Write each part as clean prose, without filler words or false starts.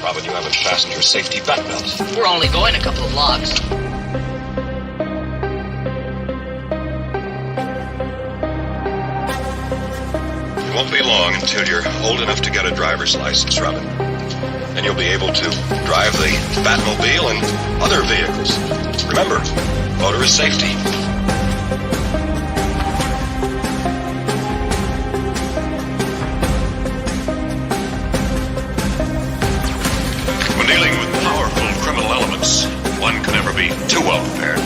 Robin, you haven't fastened your safety bat belt. We're only going a couple of blocks. It won't be long until you're old enough to get a driver's license, Robin. Then you'll be able to drive the Batmobile and other vehicles. Remember, motorist safety. When dealing with powerful criminal elements, one can never be too well prepared.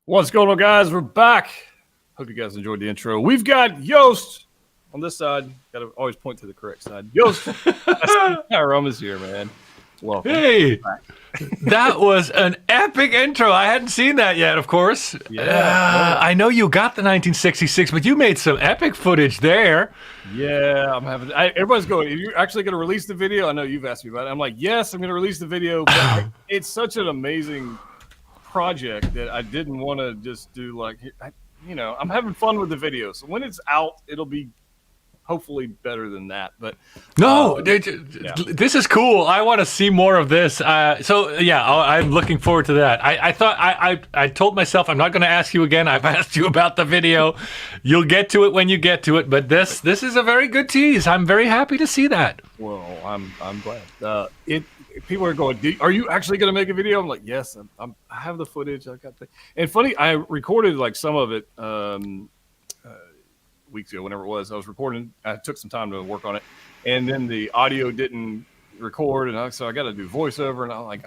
What's going on, guys? We're back. Hope you guys enjoyed the intro. We've got Yost on this side. Got to always point to the correct side. Yost, Dioramas here, man. Welcome. Hey, that was an epic intro. I hadn't seen that yet, of course. Yeah. I know you got the 1966, but you made some epic footage there. Yeah, I'm having. Everybody's going. Are you actually going to release the video? I know you've asked me about it. I'm like, yes, I'm going to release the video. But it's such an amazing project that I didn't want to just do like, I'm having fun with the video. So when it's out, it'll be hopefully better than that. But this is cool. I want to see more of this. I'm looking forward to that. I thought I told myself I'm not going to ask you again. I've asked you about the video. You'll get to it when you get to it. But this is a very good tease. I'm very happy to see that. Well, I'm glad. People are going, are you actually going to make a video? I'm like, yes, I have the footage. I got the, and funny, I recorded like some of it weeks ago, whenever it was. I was recording. I took some time to work on it, and then the audio didn't record, and so I got to do voiceover. And I'm like,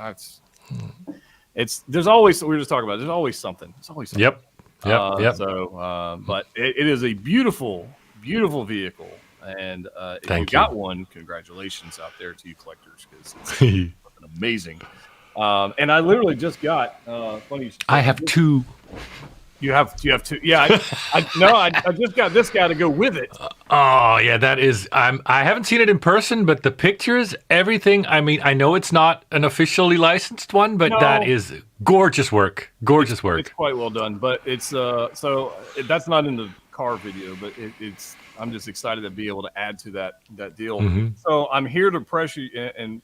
it's there's always, we were just talking about it, there's always something. There's always something. Yep. So, but it is a beautiful, beautiful vehicle. And if you got one, congratulations out there to you collectors, because it's fucking amazing. And I literally just got funny. I have two. You have two. Yeah, I just got this guy to go with it. Oh yeah, that is. I haven't seen it in person, but the pictures, everything. I mean, I know it's not an officially licensed one, but that is gorgeous work. Gorgeous work. It's quite well done, but it's so that's not in the car video, but it's. I'm just excited to be able to add to that deal. Mm-hmm. So I'm here to pressure you, and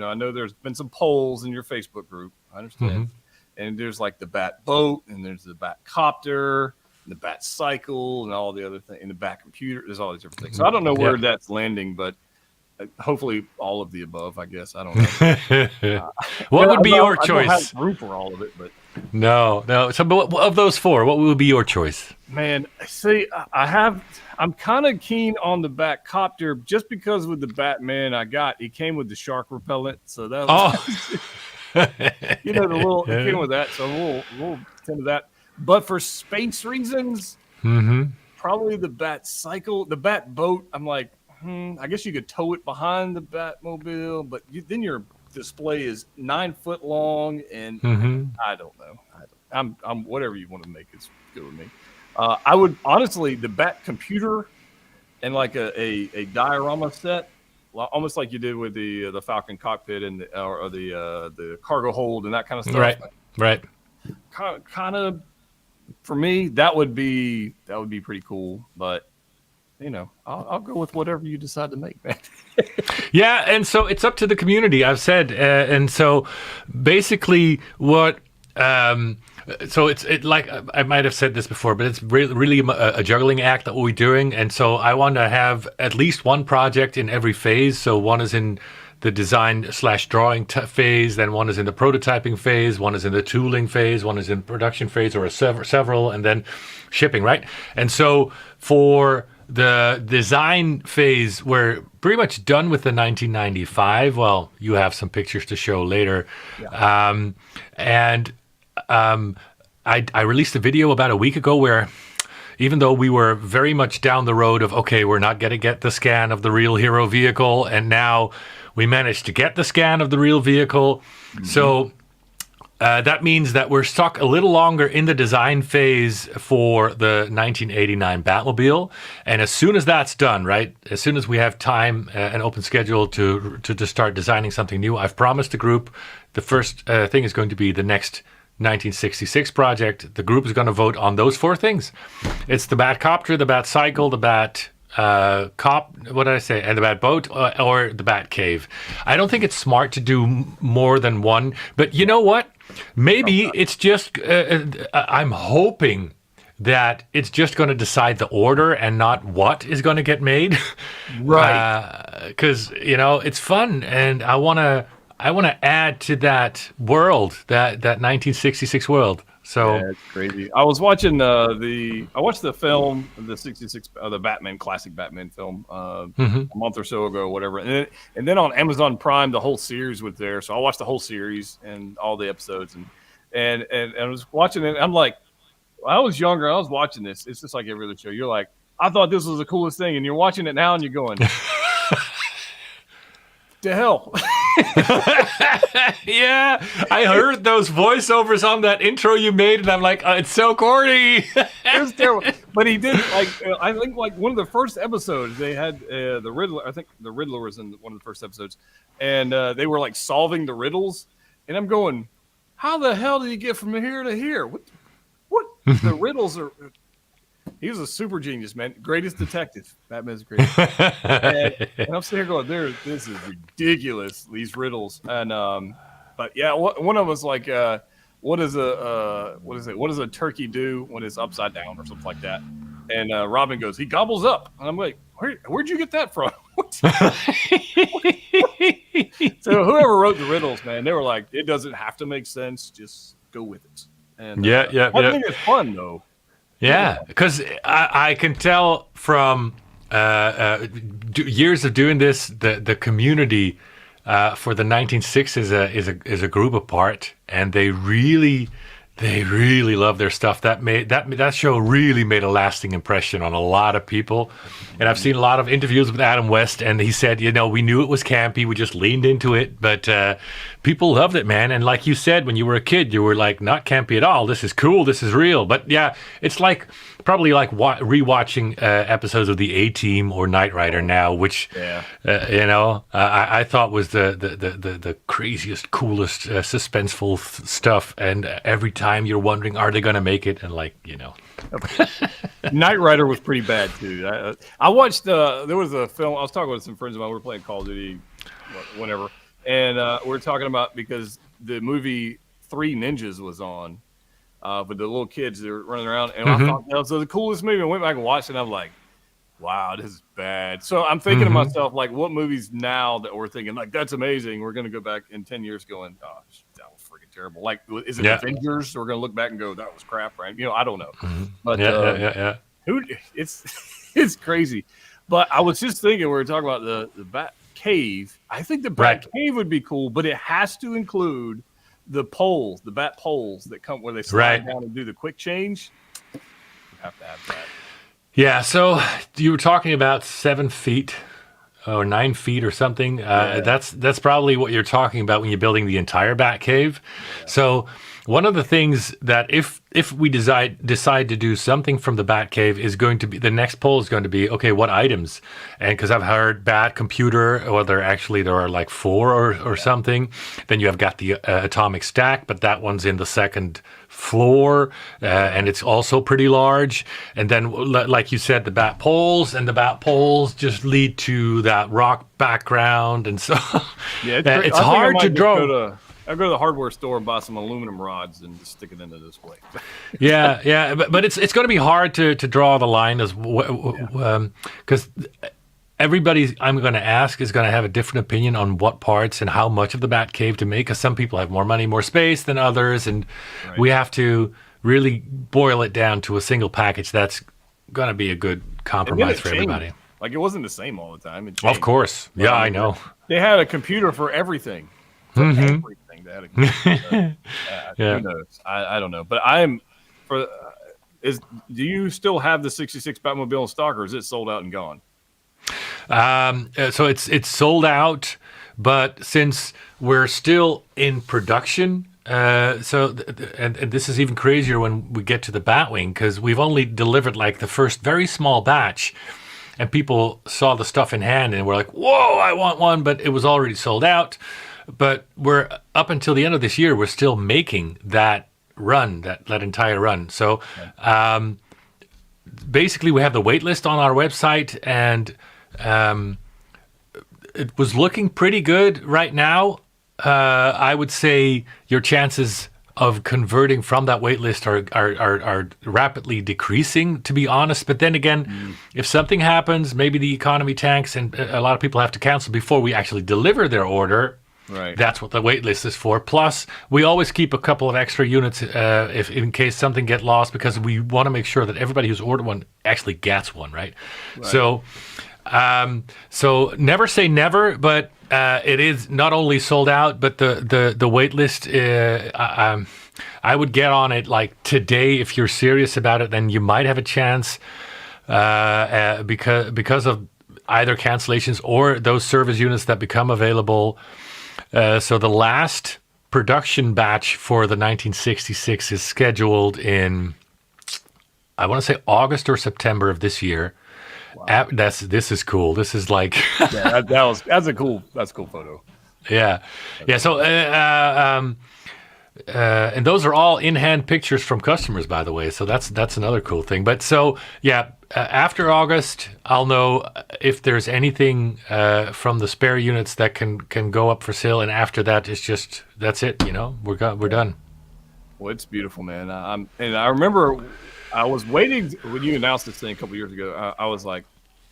I know there's been some polls in your Facebook group. I understand. Mm-hmm. And there's like the Bat boat, and there's the Bat copter, and the Bat cycle, and all the other things, and the Bat computer. There's all these different things. So I don't know where that's landing, but hopefully all of the above. I guess I don't know. What would be your choice? I don't have room for all of it, but no. So, but of those four, what would be your choice? Man, see, I'm kind of keen on the Bat copter just because with the Batman he came with the shark repellent, so that was, the little it came with that, so a little into that. But for space reasons, probably the Bat cycle, the Bat boat. I'm like, I guess you could tow it behind the Batmobile, but then your display is 9 foot long, and I don't know. I'm whatever you want to make is good with me. I would honestly the Bat computer and like a diorama set, almost like you did with the Falcon cockpit and the cargo hold and that kind of stuff. Right. Kind of for me that would be pretty cool, but I'll go with whatever you decide to make, man. Yeah, and so it's up to the community. I've said, and so basically what. So it's like I might have said this before, but it's really a juggling act that we're doing, and so I want to have at least one project in every phase. So one is in the design/drawing phase, then one is in the prototyping phase, one is in the tooling phase, one is in production phase, or several, and then shipping, right? And so for the design phase, we're pretty much done with the 1995. Well, you have some pictures to show later, I released a video about a week ago where even though we were very much down the road of, okay, we're not going to get the scan of the real hero vehicle, and now we managed to get the scan of the real vehicle. So that means that we're stuck a little longer in the design phase for the 1989 Batmobile. And as soon as that's done, right, as soon as we have time and open schedule to start designing something new, I've promised the group the first thing is going to be the next 1966 project. The group is going to vote on those 4 things. It's the Batcopter, the Batcycle, the Bat cop, what did I say, and the Bat boat, or the Bat cave. I don't think it's smart to do more than one, but you know what? Maybe it's just, I'm hoping that it's just going to decide the order and not what is going to get made. Right. Because, it's fun, and I want to add to that world, that 1966 world. So yeah, it's crazy. I was watching I watched the film, the 66, the Batman, classic Batman film, a month or so ago, or whatever. And then on Amazon Prime, the whole series was there. So I watched the whole series and all the episodes, and I was watching it. I'm like, when I was younger, I was watching this. It's just like every other show. You're like, I thought this was the coolest thing, and you're watching it now, and you're going, the hell. Yeah, I heard those voiceovers on that intro you made, and I'm like, oh, it's so corny. It was terrible. But he did, I think one of the first episodes, they had the Riddler. I think the Riddler was in one of the first episodes, and they were like solving the riddles. And I'm going, how the hell did you get from here to here? What the riddles are? He was a super genius, man. Greatest detective. Batman's greatest. and I'm sitting here going, this is ridiculous, these riddles. And but yeah, one of them was like, what is a turkey do when it's upside down or something like that? And Robin goes, he gobbles up. And I'm like, where'd you get that from? So whoever wrote the riddles, man, they were like, it doesn't have to make sense. Just go with it. And I think it's fun though. Yeah, because I can tell from years of doing this, the community for the 1960s is a group apart, and they really love their stuff. That show really made a lasting impression on a lot of people. And I've seen a lot of interviews with Adam West, and he said, we knew it was campy, we just leaned into it, but people loved it, man. And like you said, when you were a kid, you were like, not campy at all. This is cool. This is real. But yeah, it's probably like rewatching episodes of the A-Team or Knight Rider now, which I thought was the craziest, coolest, suspenseful stuff. And every time you're wondering, are they going to make it? And Knight Rider was pretty bad too. I watched. There was a film. I was talking with some friends of mine. We were playing Call of Duty, whatever, and we were talking about because the movie Three Ninjas was on, with the little kids that were running around, and I thought that was the coolest movie. I went back and watched it, and I'm like, wow, this is bad. So I'm thinking to myself, like, what movies now that we're thinking like that's amazing? We're gonna go back in 10 years, going, oh, that was freaking terrible. Like, is it Avengers? We're gonna look back and go, that was crap, right? I don't know, but it's crazy. But I was just thinking, we were talking about the Bat Cave. I think the Bat Cave would be cool, but it has to include the poles, the bat poles that come where they slide down and do the quick change. You have to have that. Yeah, so you were talking about 7 feet or 9 feet or something. That's probably what you're talking about when you're building the entire Bat Cave. Yeah. So one of the things that if we decide to do something from the Bat Cave is going to be, the next poll is going to be, okay, what items? And because I've heard Bat Computer, or there are like 4 or something. Then you have got the Atomic Stack, but that one's in the second floor, and it's also pretty large. And then, like you said, the Bat Poles, and the Bat Poles just lead to that rock background. And so it's hard to draw. I'll go to the hardware store and buy some aluminum rods and just stick it into this way. but it's going to be hard to draw the line as because everybody I'm going to ask is going to have a different opinion on what parts and how much of the Bat Cave to make. Because some people have more money, more space than others, and we have to really boil it down to a single package that's going to be a good compromise for everybody. Like, it wasn't the same all the time. Of course, I know. They had a computer for everything. Everything. They had a computer. Who knows? I don't know. But I'm for Do you still have the 66 Batmobile in stock, or is it sold out and gone? So it's sold out, but since we're still in production, and this is even crazier when we get to the Batwing, because we've only delivered like the first very small batch, and people saw the stuff in hand and were like, "Whoa, I want one!" But it was already sold out. But we're up until the end of this year, we're still making that run, that entire run. So basically, we have the waitlist on our website, and it was looking pretty good right now. I would say your chances of converting from that waitlist are rapidly decreasing, to be honest. But then again, if something happens, maybe the economy tanks and a lot of people have to cancel before we actually deliver their order. Right. That's what the wait list is for. Plus, we always keep a couple of extra units if in case something get lost, because we want to make sure that everybody who's ordered one actually gets one, right? So never say never, but it is not only sold out, but the wait list, I would get on it like today. If you're serious about it, then you might have a chance because of either cancellations or those service units that become available. So the last production batch for the 1966 is scheduled in, I want to say August or September of this year. Wow. This is cool. This is like that's a cool photo. Yeah. So and those are all in-hand pictures from customers, by the way. So that's another cool thing. But so yeah. After August, I'll know if there's anything from the spare units that can go up for sale, and after that, it's just that's it. We're done. Well, it's beautiful, man. And I remember I was waiting when you announced this thing a couple years ago. I was like,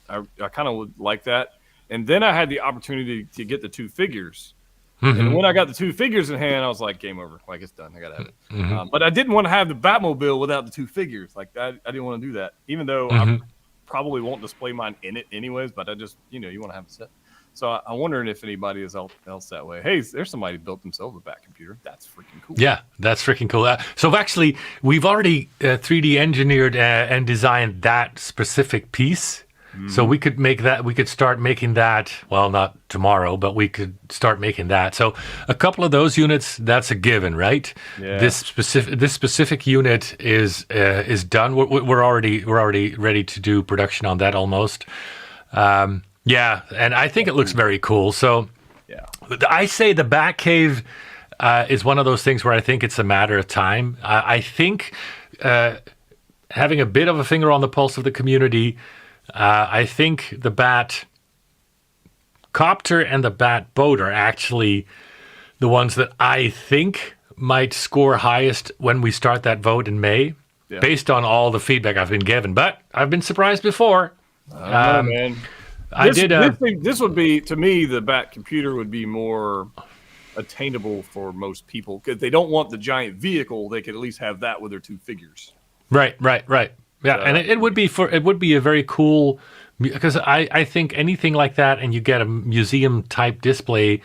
I kind of would like that, and then I had the opportunity to get the two figures. Mm-hmm. And when I got the two figures in hand, I was like, game over. Like, it's done. I got to have it. Mm-hmm. But I didn't want to have the Batmobile without the two figures. Like, I didn't want to do that, even though I probably won't display mine in it anyways. But I just, you want to have it set. So I'm wondering if anybody else that way. Hey, there's somebody who built themselves a Bat computer. That's freaking cool. Yeah, that's freaking cool. So actually, we've already 3D engineered and designed that specific piece. So we could make that. We could start making that. Well, not tomorrow, but we could start making that. So a couple of those units, that's a given, right? Yeah. This specific unit is done. We're already ready to do production on that almost. Yeah, and I think it looks very cool. So yeah, I say the Batcave is one of those things where I think it's a matter of time. I think having a bit of a finger on the pulse of the community. I think the Bat Copter and the Bat Boat are actually the ones that I think might score highest when we start that vote in May, based on all the feedback I've been given. But I've been surprised before. I don't know, man. This would be, to me, the Bat computer would be more attainable for most people. Because they don't want the giant vehicle, they could at least have that with their two figures. Right. Yeah, and it would be a very cool, because I think anything like that, and you get a museum type display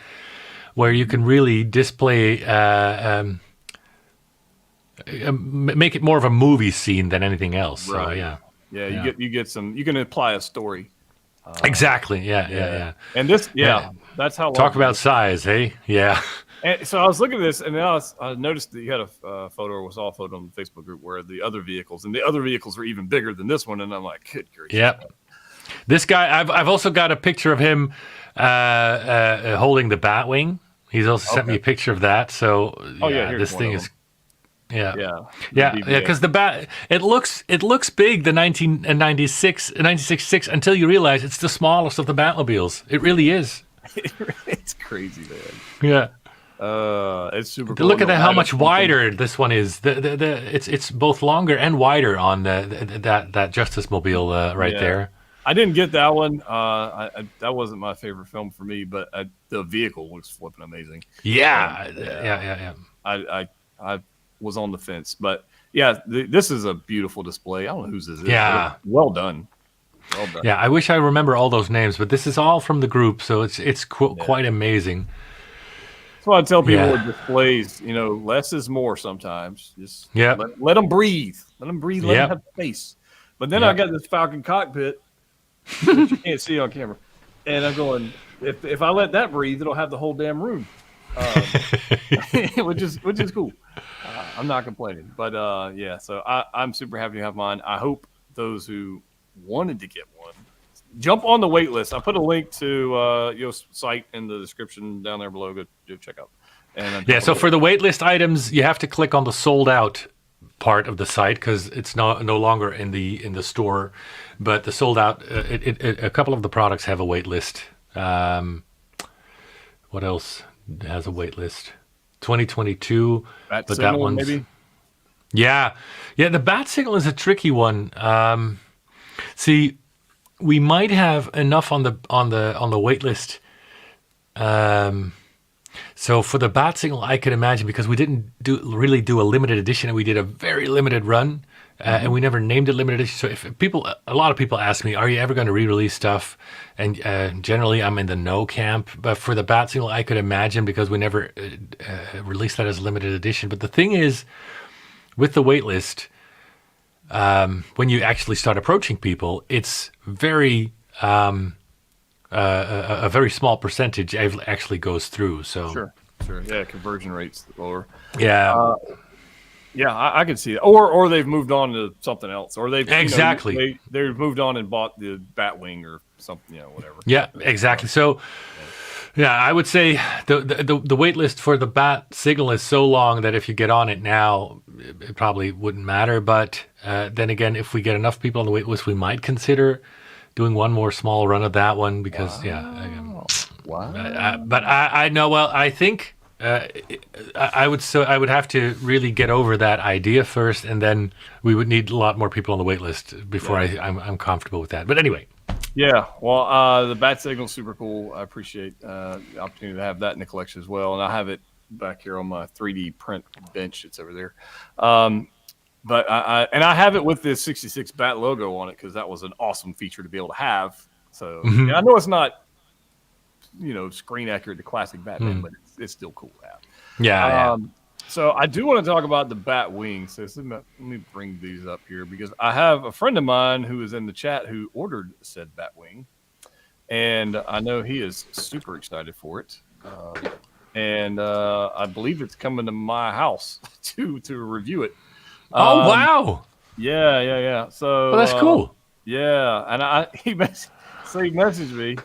where you can really display, make it more of a movie scene than anything else. Right. So, yeah. You get some. You can apply a story. Exactly. Yeah. And this, that's how. Talk about size, hey? Yeah. And so I was looking at this, and then I noticed that you had a photo, or saw a photo on the Facebook group where the other vehicles were even bigger than this one, and I'm like, good grief. Yep. This guy, I've also got a picture of him holding the Batwing. He's also sent me a picture of that. So this thing is. Yeah. Because the Bat, it looks big. The 1996 until you realize it's the smallest of the Batmobiles. It really is. It's crazy, man. Yeah. It's super cool. Look at how much wider this one is. It's both longer and wider on that Justice Mobile there. I didn't get that one. That wasn't my favorite film for me, but the vehicle looks flipping amazing. Yeah. I was on the fence, but this is a beautiful display. I don't know whose this is. Yeah, well done. Yeah, I wish I remember all those names, but this is all from the group, so it's quite amazing. That's why I tell people Yeah. with displays, less is more sometimes. Just Yeah. let them breathe. Let them breathe. Let Yep. them have space. But then I Yep. got this Falcon cockpit, which you can't see on camera. And I'm going, if I let that breathe, it'll have the whole damn room, which is cool. I'm not complaining. But, yeah, so I'm super happy to have mine. I hope those who wanted to get one, jump on the wait list. I put a link to your site in the description down there below. Go check out. And Yeah, so for the waitlist items, you have to click on the sold out part of the site because it's no longer in the store. But the sold out, a couple of the products have a wait list. What else has a wait list? 2022, Bat but Signal, that one's maybe. yeah. The bat signal is a tricky one. See, we might have enough on the wait list. So for the bat signal, I could imagine because we didn't really do a limited edition, and we did a very limited run, and we never named it limited edition. So if a lot of people ask me, "Are you ever going to re-release stuff?" And generally, I'm in the no camp. But for the bat signal, I could imagine because we never released that as a limited edition. But the thing is, with the wait list, when you actually start approaching people, it's very a very small percentage actually goes through. So Sure. Yeah, conversion rate's lower. yeah, Yeah, I can see it. Or they've moved on to something else, or they've Exactly. they've moved on and bought the Batwing or something, whatever. yeah, exactly. So yeah, I would say the wait list for the bat signal is so long that if you get on it now, it probably wouldn't matter. But then again, if we get enough people on the wait list, we might consider doing one more small run of that one because Wow. but I know. Well, I think I would have to really get over that idea first, and then we would need a lot more people on the wait list before I'm comfortable with that. But anyway, Yeah, well, the bat signal's super cool. I appreciate the opportunity to have that in the collection as well, and I have it back here on my 3D print bench. It's over there. But I have it with this 66 bat logo on it because that was an awesome feature to be able to have. So yeah, I know it's not, screen accurate to classic Batman, but it's still cool to have. yeah. So I do want to talk about the bat wings. So let me bring these up here because I have a friend of mine who is in the chat who ordered said bat wing, and I know he is super excited for it. And I believe it's coming to my house to review it. Oh wow! Yeah. So Well, that's cool. Yeah, and he messaged me,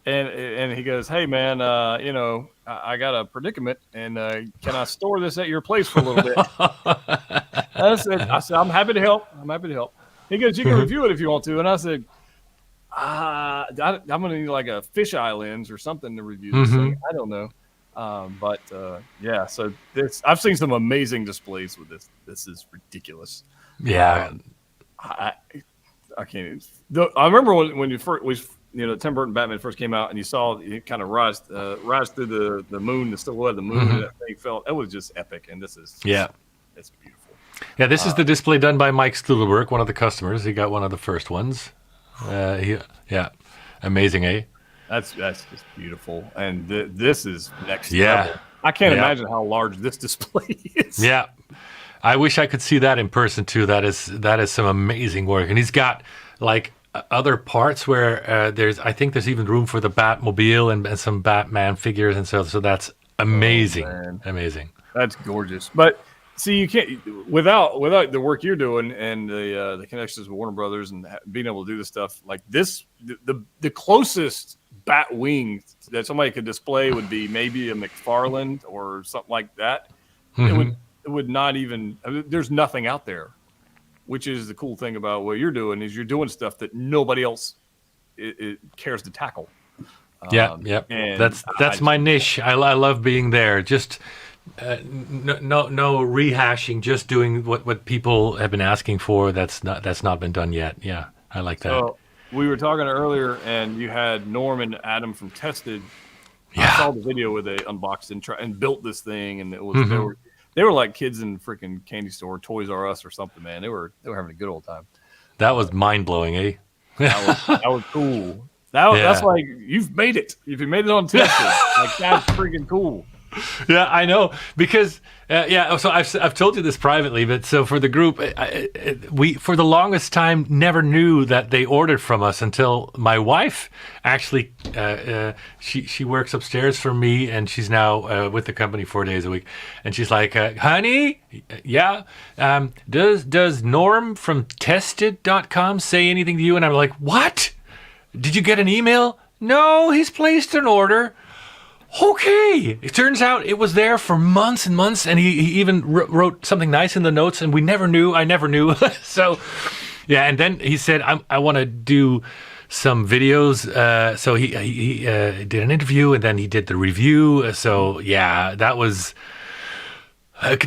and he goes, "Hey man, I got a predicament, and can I store this at your place for a little bit?" I said, "I'm happy to help. He goes, "You can review it if you want to," and I said, "I'm gonna need like a fisheye lens or something to review this thing. I don't know." Yeah, so I've seen some amazing displays with this. This is ridiculous. Yeah. I can't. I remember when you first, Tim Burton Batman first came out, and you saw it kind of rise through the moon, the silhouette of the moon, and that thing felt. It was just epic, and this is it's beautiful. Yeah, this is the display done by Mike Stuhleberg, one of the customers. He got one of the first ones. Amazing, eh? That's just beautiful, and this is next Yeah. level. I can't Yeah. imagine how large this display is. Yeah. I wish I could see that in person too. That is some amazing work. And he's got like other parts where I think there's even room for the Batmobile and some Batman figures and so that's amazing. Amazing. That's gorgeous. But see, you can't without the work you're doing and the connections with Warner Brothers and being able to do this stuff like this. The closest bat wing that somebody could display would be maybe a McFarlane or something like that. It would not even. There's nothing out there, which is the cool thing about what you're doing is you're doing stuff that nobody else it cares to tackle. Yeah. And That's my niche. I love being there. Just no rehashing. Just doing what people have been asking for. That's not been done yet. Yeah, I like that. So we were talking earlier, and you had Norm and Adam from Tested. Yeah. I saw the video where they unboxed and built this thing, and it was they were like kids in freaking candy store, Toys R Us or something. Man, they were having a good old time. That was mind blowing, eh? That was cool. That's like you've made it. If you made it on Tested, like that's freaking cool. Yeah, I know because So I've told you this privately, but so for the group, we for the longest time never knew that they ordered from us until my wife actually she works upstairs for me, and she's now with the company 4 days a week, and she's like, "Honey, yeah, does Norm from Tested.com say anything to you?" And I'm like, "What? Did you get an email?" "No, he's placed an order." Okay. It turns out it was there for months and months, and he even wrote something nice in the notes, and we never knew. I never knew. So, yeah, and then he said, I want to do some videos. So he did an interview, and then he did the review. So, yeah, that was...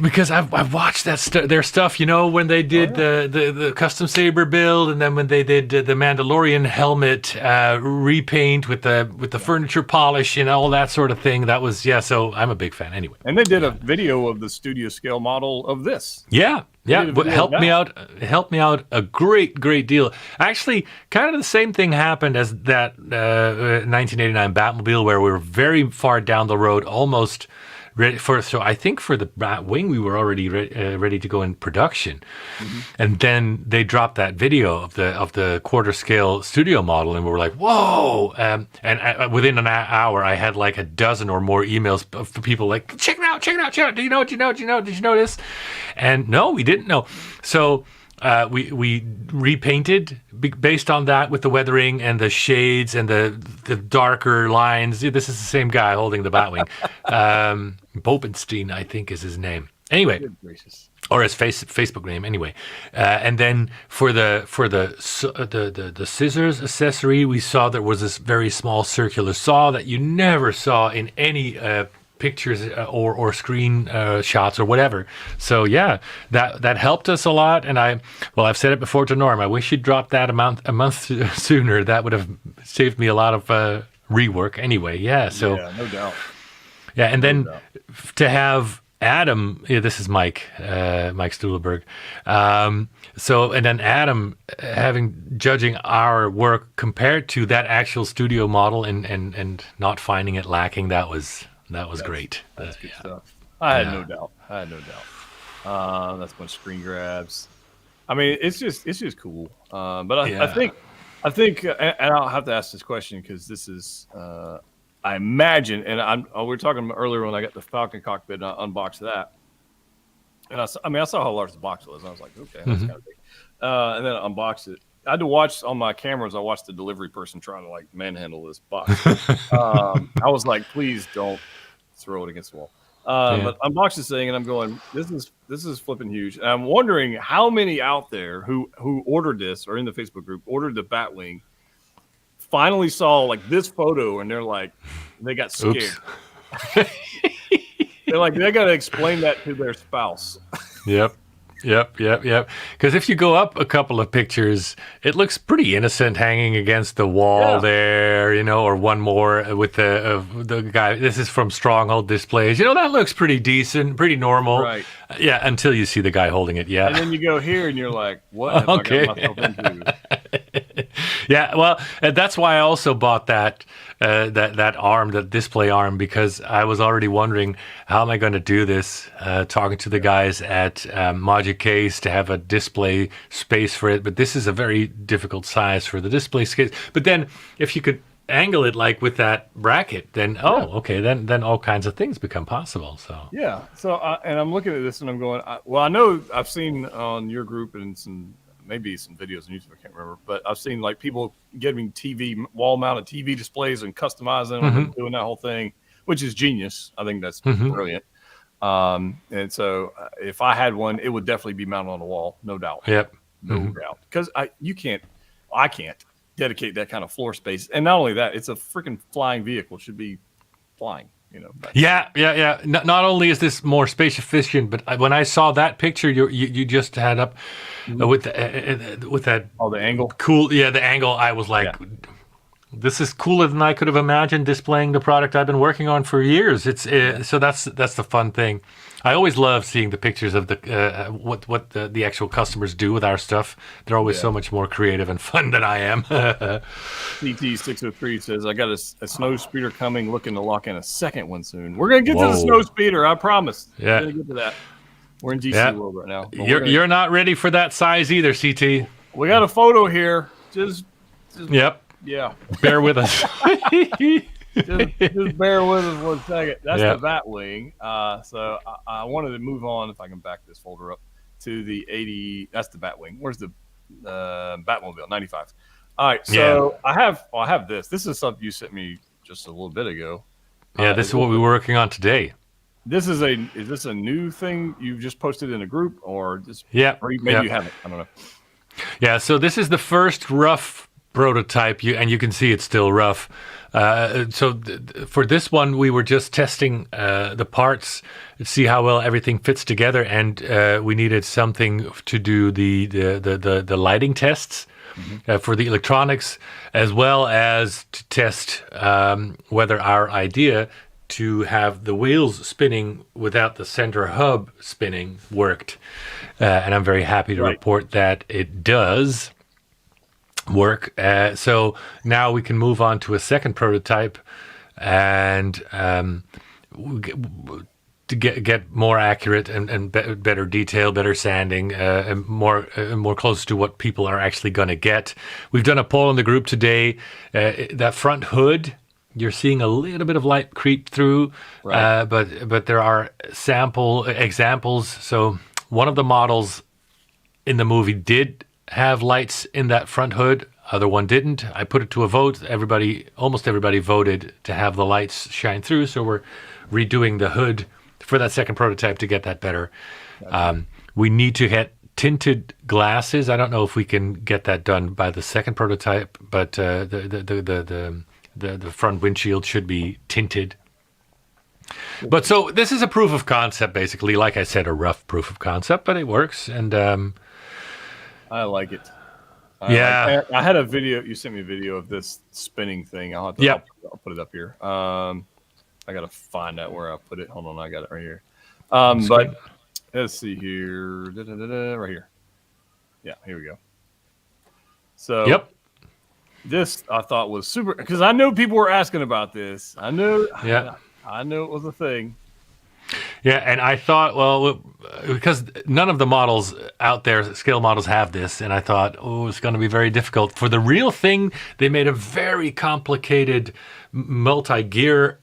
because I've watched their stuff, you know, when they did the custom saber build, and then when they did the Mandalorian helmet repaint with the furniture polish and all that sort of thing. That was So I'm a big fan anyway. And they did a video of the studio scale model of this. Yeah. But helped me out a great deal. Actually, kind of the same thing happened as that 1989 Batmobile, where we were very far down the road, almost ready for. So I think for the Batwing, we were already ready to go in production, and then they dropped that video of the quarter scale studio model, and we were like, "Whoa!" And within an hour, I had like a dozen or more emails of people like, "Check it out! Did you know? Did you know this?" And no, we didn't know. So. We repainted based on that with the weathering and the shades and the darker lines. This is the same guy holding the Batwing. Bobenstein, I think, is his name. Anyway, or his Facebook name. Anyway, and then for the scissors accessory, we saw there was this very small circular saw that you never saw in any pictures or screen shots or whatever. So yeah, that helped us a lot. And I've said it before to Norm, I wish you'd dropped that a month sooner. That would have saved me a lot of rework anyway. Yeah. So yeah, no doubt. Yeah, and then to have Adam, this is Mike Stuhleberg. So and then Adam judging our work compared to that actual studio model and not finding it lacking. That was great. That's good stuff. I had no doubt. That's a bunch of screen grabs. I mean, it's just cool. But I think, and I'll have to ask this question because this is, I imagine, and we were talking earlier when I got the Falcon cockpit and I unboxed that, and I saw how large the box was, and I was like, okay, that's kind of big. And then I unboxed it. I had to watch on my cameras. I watched the delivery person trying to like manhandle this box. I was like, please don't throw it against the wall. But I unboxed this thing and I'm going, this is flipping huge. And I'm wondering how many out there who ordered this or in the Facebook group ordered the Batwing finally saw like this photo and they're like, they got scared. They're like, they got to explain that to their spouse. Yep. Because if you go up a couple of pictures, it looks pretty innocent hanging against the wall there, you know, or one more with the guy. This is from Stronghold Displays. You know, that looks pretty decent, pretty normal. Right. Yeah, until you see the guy holding it. Yeah. And then you go here and you're like, what have I got myself into? Yeah, well, that's why I also bought that arm, that display arm, because I was already wondering how am I going to do this. Talking to the guys at Magic Case to have a display space for it, but this is a very difficult size for the display space. But then, if you could angle it like with that bracket, then then all kinds of things become possible. So yeah, so and I'm looking at this and I'm going, I know I've seen on your group and maybe some videos on YouTube, I can't remember, but I've seen like people getting wall-mounted TV displays and customizing them and doing that whole thing, which is genius. I think that's brilliant. And so if I had one, it would definitely be mounted on the wall, no doubt. Yep. No doubt. Because I can't dedicate that kind of floor space. And not only that, it's a freaking flying vehicle. It should be flying. You know, yeah. Not only is this more space efficient, but when I saw that picture you just had up with that the angle, cool, the angle, I was like, this is cooler than I could have imagined displaying the product I've been working on for years. It's so that's the fun thing. I always love seeing the pictures of the what the actual customers do with our stuff. They're always so much more creative and fun than I am. CT603 says, I got a Snowspeeder coming, looking to lock in a second one soon. We're going to get to the Snowspeeder, I promise. Yeah. We're going to get to that. We're in DC world right now. You're not ready for that size either, CT. We got a photo here. Just Yep. Yeah. Bear with us. just bear with us 1 second. That's the Batwing. So I wanted to move on, if I can back this folder up, to the 80. That's the Batwing. Where's the Batmobile? 95. All right. So I have this. This is something you sent me just a little bit ago. Yeah, this is what we were working on today. Is this a new thing you've just posted in a group, or just or maybe you haven't? I don't know. Yeah. So this is the first rough prototype, you can see it's still rough. For this one, we were just testing the parts to see how well everything fits together, and we needed something to do the lighting tests for the electronics, as well as to test whether our idea to have the wheels spinning without the center hub spinning worked. And I'm very happy to report that it does work. So now we can move on to a second prototype and to get more accurate and better detail, better sanding, and more close to what people are actually going to get. We've done a poll in the group today. That front hood, you're seeing a little bit of light creep through, but there are sample examples. So one of the models in the movie did have lights in that front hood. Other one didn't. I put it to a vote. Almost everybody voted to have the lights shine through. So we're redoing the hood for that second prototype to get that better. We need to get tinted glasses. I don't know if we can get that done by the second prototype, but the front windshield should be tinted. But so this is a proof of concept, basically. Like I said, a rough proof of concept, but it works. And I like it. I had a video. You sent me a video of this spinning thing. I'll put it up here. I got to find out where I put it. Hold on. I got it right here. But let's see here. Right here. Yeah, here we go. So this I thought was super, because I know people were asking about this. I know it was a thing. Yeah, and I thought, well, because none of the models out there, scale models, have this, and I thought, it's going to be very difficult. For the real thing, they made a very complicated multi-gear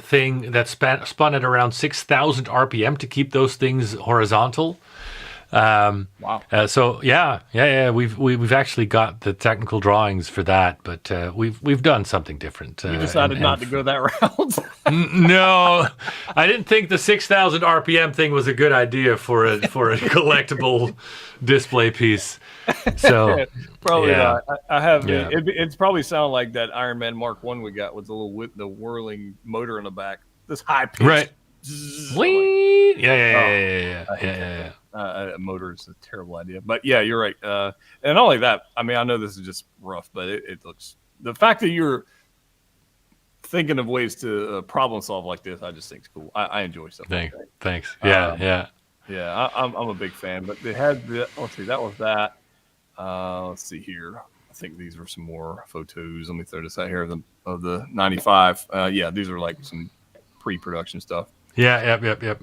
thing that spun at around 6,000 RPM to keep those things horizontal. Wow. So we've actually got the technical drawings for that, but we've done something different. You decided not to go that route. No, I didn't think the 6,000 RPM thing was a good idea for a collectible display piece. So probably not. I have it's probably sound like that Iron Man Mark 1 we got with the whirling motor in the back. This high pitch. Right. Yeah. Motor is a terrible idea, but yeah, you're right. And not only that, I mean, I know this is just rough, but it looks, the fact that you're thinking of ways to problem solve like this, I just think it's cool. I enjoy stuff. Thanks. Yeah. I'm a big fan. But they had let's see, that was that. Let's see here. I think these were some more photos. Let me throw this out here of the 95. These are like some pre-production stuff. Yep.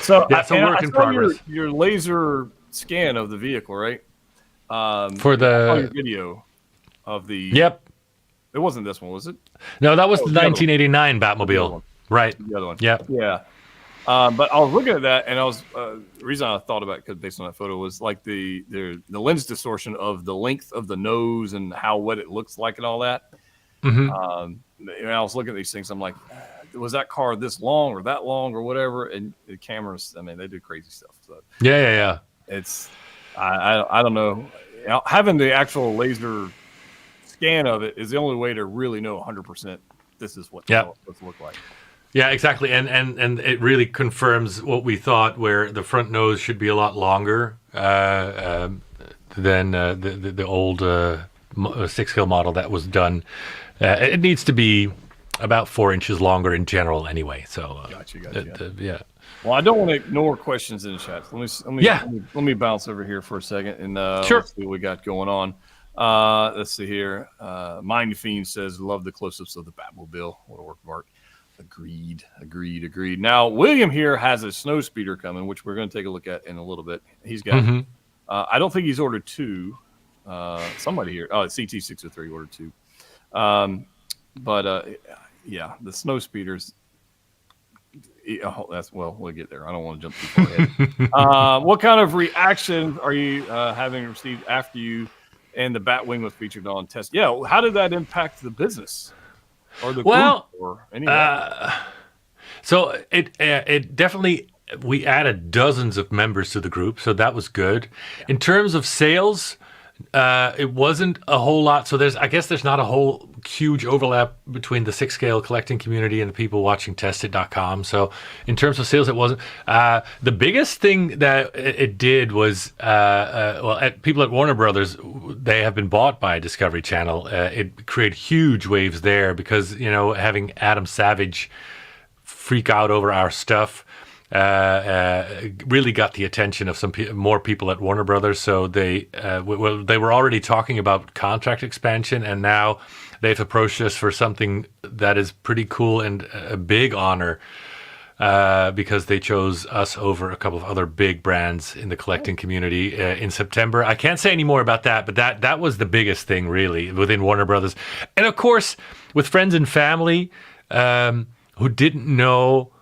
So it's a work in progress. Your laser scan of the vehicle, right? For the video of the. Yep. It wasn't this one, was it? No, that was the 1989 Batmobile. Right. The other one. Yep. Yeah. But I was looking at that, and I was the reason I thought about it, because based on that photo, was like the lens distortion of the length of the nose and what it looks like and all that. Mm-hmm. And I was looking at these things. I'm like, was that car this long or that long or whatever? And the cameras, I mean, they do crazy stuff. So yeah. It's I don't know. Having the actual laser scan of it is the only way to really know 100% this is what it's supposed to look like. Yeah, exactly. And it really confirms what we thought, where the front nose should be a lot longer than the old 6-scale model that was done. It needs to be about 4 inches longer in general anyway. So Gotcha. yeah. Well, I don't want to ignore questions in the chat. Let me bounce over here for a second and Sure. let's see what we got going on. Let's see here. Mind Fiend says, "Love the close-ups of the Batmobile. What a work of art." Agreed. Now, William here has a Snowspeeder coming, which we're going to take a look at in a little bit. He's got. I don't think he's ordered 2. Somebody here. Oh, CT603 ordered 2. Yeah, the Snowspeeders. We'll get there. I don't want to jump too far ahead. What kind of reaction are you having received after you and the Batwing was featured on test? Yeah, how did that impact the business or the group or any of that? So it definitely, we added dozens of members to the group, so that was good. Yeah. In terms of sales, it wasn't a whole lot. So I guess there's not a whole huge overlap between the 6-scale collecting community and the people watching tested.com. So in terms of sales, it wasn't. The biggest thing that it did was, people at Warner Brothers, they have been bought by Discovery Channel. It created huge waves there because, having Adam Savage freak out over our stuff really got the attention of some more people at Warner Brothers. So they were already talking about contract expansion, and now they've approached us for something that is pretty cool and a big honor because they chose us over a couple of other big brands in the collecting community in September. I can't say any more about that, but that was the biggest thing really within Warner Brothers. And of course, with friends and family who didn't know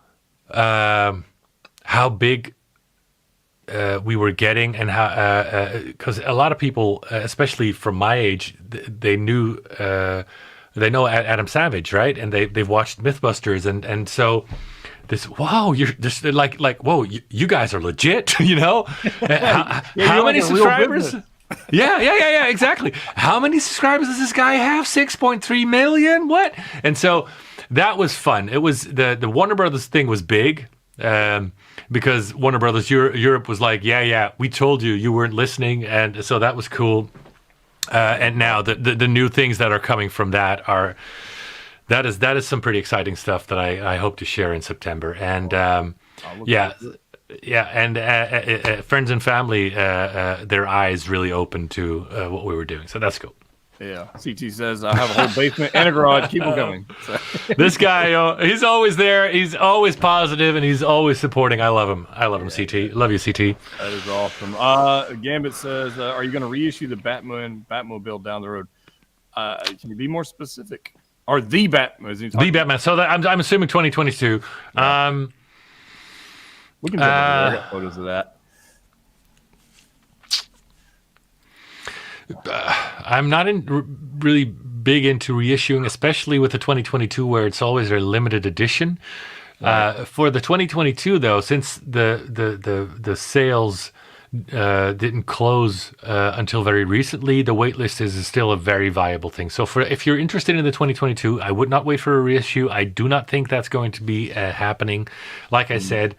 how big we were getting, and how because a lot of people, especially from my age, they know Adam Savage, right? And they've watched MythBusters, and so this, wow, you're just like whoa, you guys are legit, how many subscribers? Yeah, exactly. How many subscribers does this guy have? 6.3 million? What? And so that was fun. It was the Warner Brothers thing was big. Because Warner Brothers Europe was like, yeah, we told you weren't listening, and so that was cool. And now the new things that are coming from that is some pretty exciting stuff that I hope to share in September. And friends and family, their eyes really opened to what we were doing, so that's cool. Yeah, CT says, I have a whole basement and a garage. Keep them coming. So. This guy, he's always there. He's always positive, and he's always supporting. I love him. CT. Love you, CT. That is awesome. Gambit says, are you going to reissue the Batmobile down the road? Can you be more specific? Or the Batman? The Batman. So I'm assuming 2022. Yeah. We can get photos of that. I'm not really big into reissuing, especially with the 2022, where it's always a limited edition. Right. For the 2022, though, since the sales didn't close until very recently, the waitlist is still a very viable thing. So if you're interested in the 2022, I would not wait for a reissue. I do not think that's going to be happening. Like I said,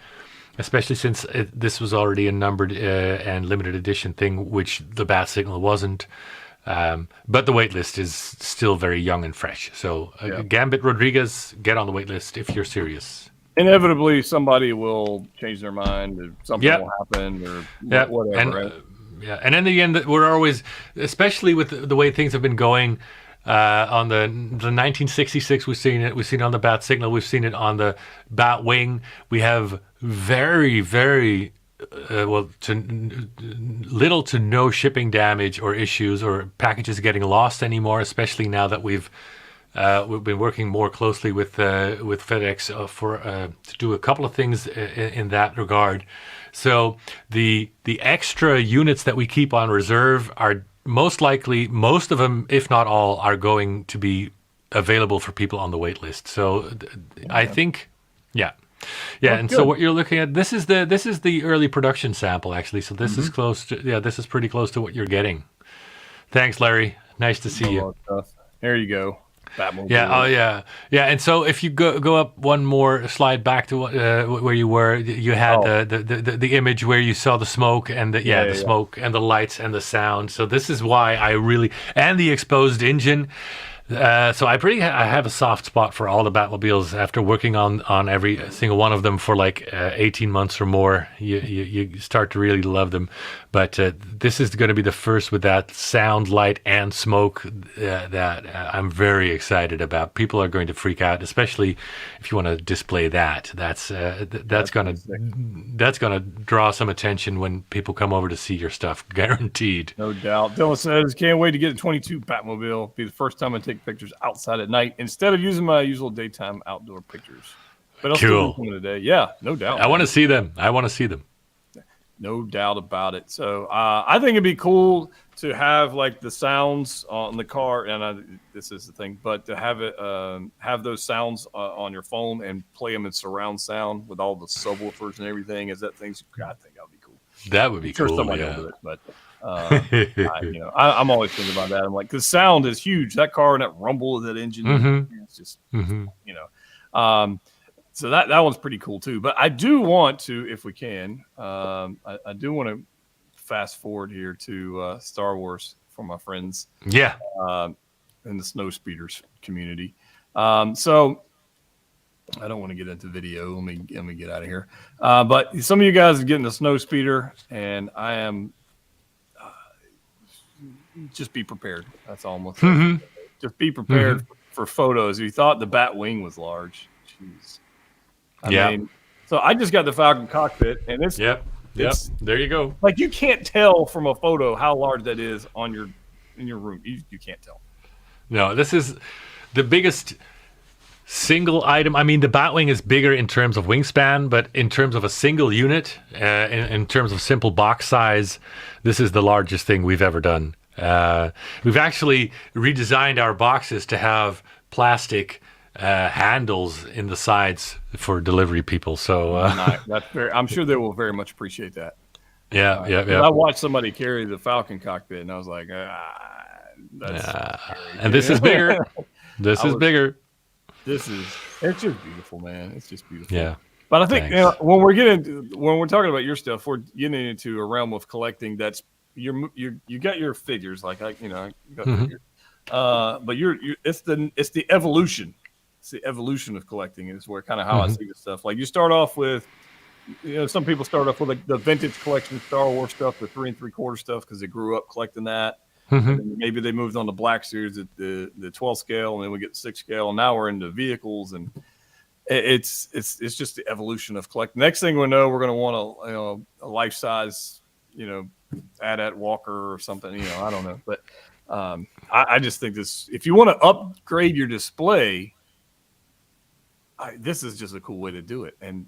especially since this was already a numbered and limited edition thing, which the Bat Signal wasn't. But the waitlist is still very young and fresh. So Gambit Rodriguez, get on the waitlist if you're serious. Inevitably, somebody will change their mind, or something will happen, or whatever. And, right? And in the end, we're always, especially with the way things have been going, on the 1966, we've seen it on the Bat Signal, we've seen it on the Batwing. We have very, very little to no shipping damage or issues or packages getting lost anymore, especially now that we've been working more closely with FedEx to do a couple of things in that regard. So the extra units that we keep on reserve are most likely, most of them, if not all, are going to be available for people on the wait list. So I think, and good. So what you're looking at, this is the early production sample, actually. So this is close to, this is pretty close to what you're getting. Thanks, Larry. Nice to see you. There you go. Batmobile. Yeah. And so if you go up one more slide back to where you were, you had the image where you saw the smoke and the smoke and the lights and the sound. So this is why I really, and the exposed engine. So I have a soft spot for all the Batmobiles. After working on every single one of them for like 18 months or more, you start to really love them. But this is going to be the first with that sound, light, and smoke that I'm very excited about. People are going to freak out, especially if you want to display that. That's gonna draw some attention when people come over to see your stuff, guaranteed. No doubt. Dylan says, can't wait to get a 22 Batmobile. Be the first time I take pictures outside at night instead of using my usual daytime outdoor pictures. But I'll still do them today. Yeah, no doubt. I want to see them. No doubt about it. So I think it'd be cool to have like the sounds on the car, and this is the thing, but to have it have those sounds on your phone and play them in surround sound with all the subwoofers and everything. Is that things? I think that would be cool. That would be cool. Somebody will do it, but I'm always thinking about that. I'm like, because sound is huge. That car and that rumble of that engine, it's just so that one's pretty cool too. But I do want to, if we can, I do want to fast forward here to Star Wars for my friends. Yeah. In the Snowspeeders community. So I don't want to get into video. Let me get out of here. But some of you guys are getting the Snowspeeder, and I am. Just be prepared. That's all I'm going to say. Just be prepared for photos. If you thought the Batwing was large, jeez. I mean, so I just got the Falcon cockpit, and it's there you go. Like you can't tell from a photo how large that is in your room. You can't tell. No, this is the biggest single item. I mean, the Batwing is bigger in terms of wingspan, but in terms of a single unit, in terms of simple box size, this is the largest thing we've ever done. We've actually redesigned our boxes to have plastic handles in the sides for delivery people. So that's I'm sure they will very much appreciate that. Yeah. I watched somebody carry the Falcon cockpit, and I was like, and this is bigger. Bigger. It's just beautiful, man. It's just beautiful. Yeah. But I think when we're talking about your stuff, we're getting into a realm of collecting. That's you got your figures, like you got figures. But it's the evolution. It's the evolution of collecting is where kind of how I see this stuff. Like you start off with, some people start off with like the vintage collection Star Wars stuff, the 3 3/4 stuff, because they grew up collecting that. And maybe they moved on to Black Series at the 12 scale, and then we get the 6 scale, and now we're into vehicles, and it's just the evolution of collecting. Next thing we know, we're going to want a life size, AT-AT Walker or something. I don't know, but I just think this. If you want to upgrade your display. This is just a cool way to do it, and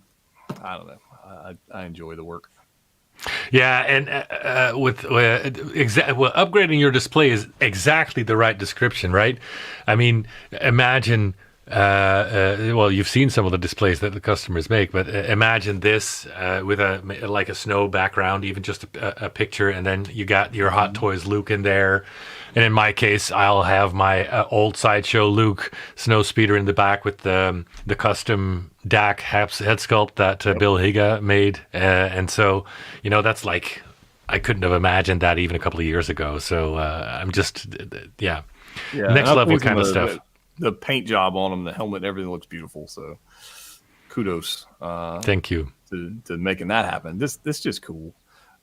I don't know. I enjoy the work. Yeah, and with upgrading your display is exactly the right description, right? I mean, imagine. Well, you've seen some of the displays that the customers make, but imagine this with a snow background, even just a picture, and then you got your Hot Toys Luke in there. And in my case, I'll have my old Sideshow Luke Snowspeeder in the back with the custom DAC head sculpt that Bill Higa made. And so, that's like, I couldn't have imagined that even a couple of years ago. So I'm just, next level kind of stuff. The paint job on them, the helmet, everything looks beautiful. So kudos. Thank you. To making that happen. This just cool.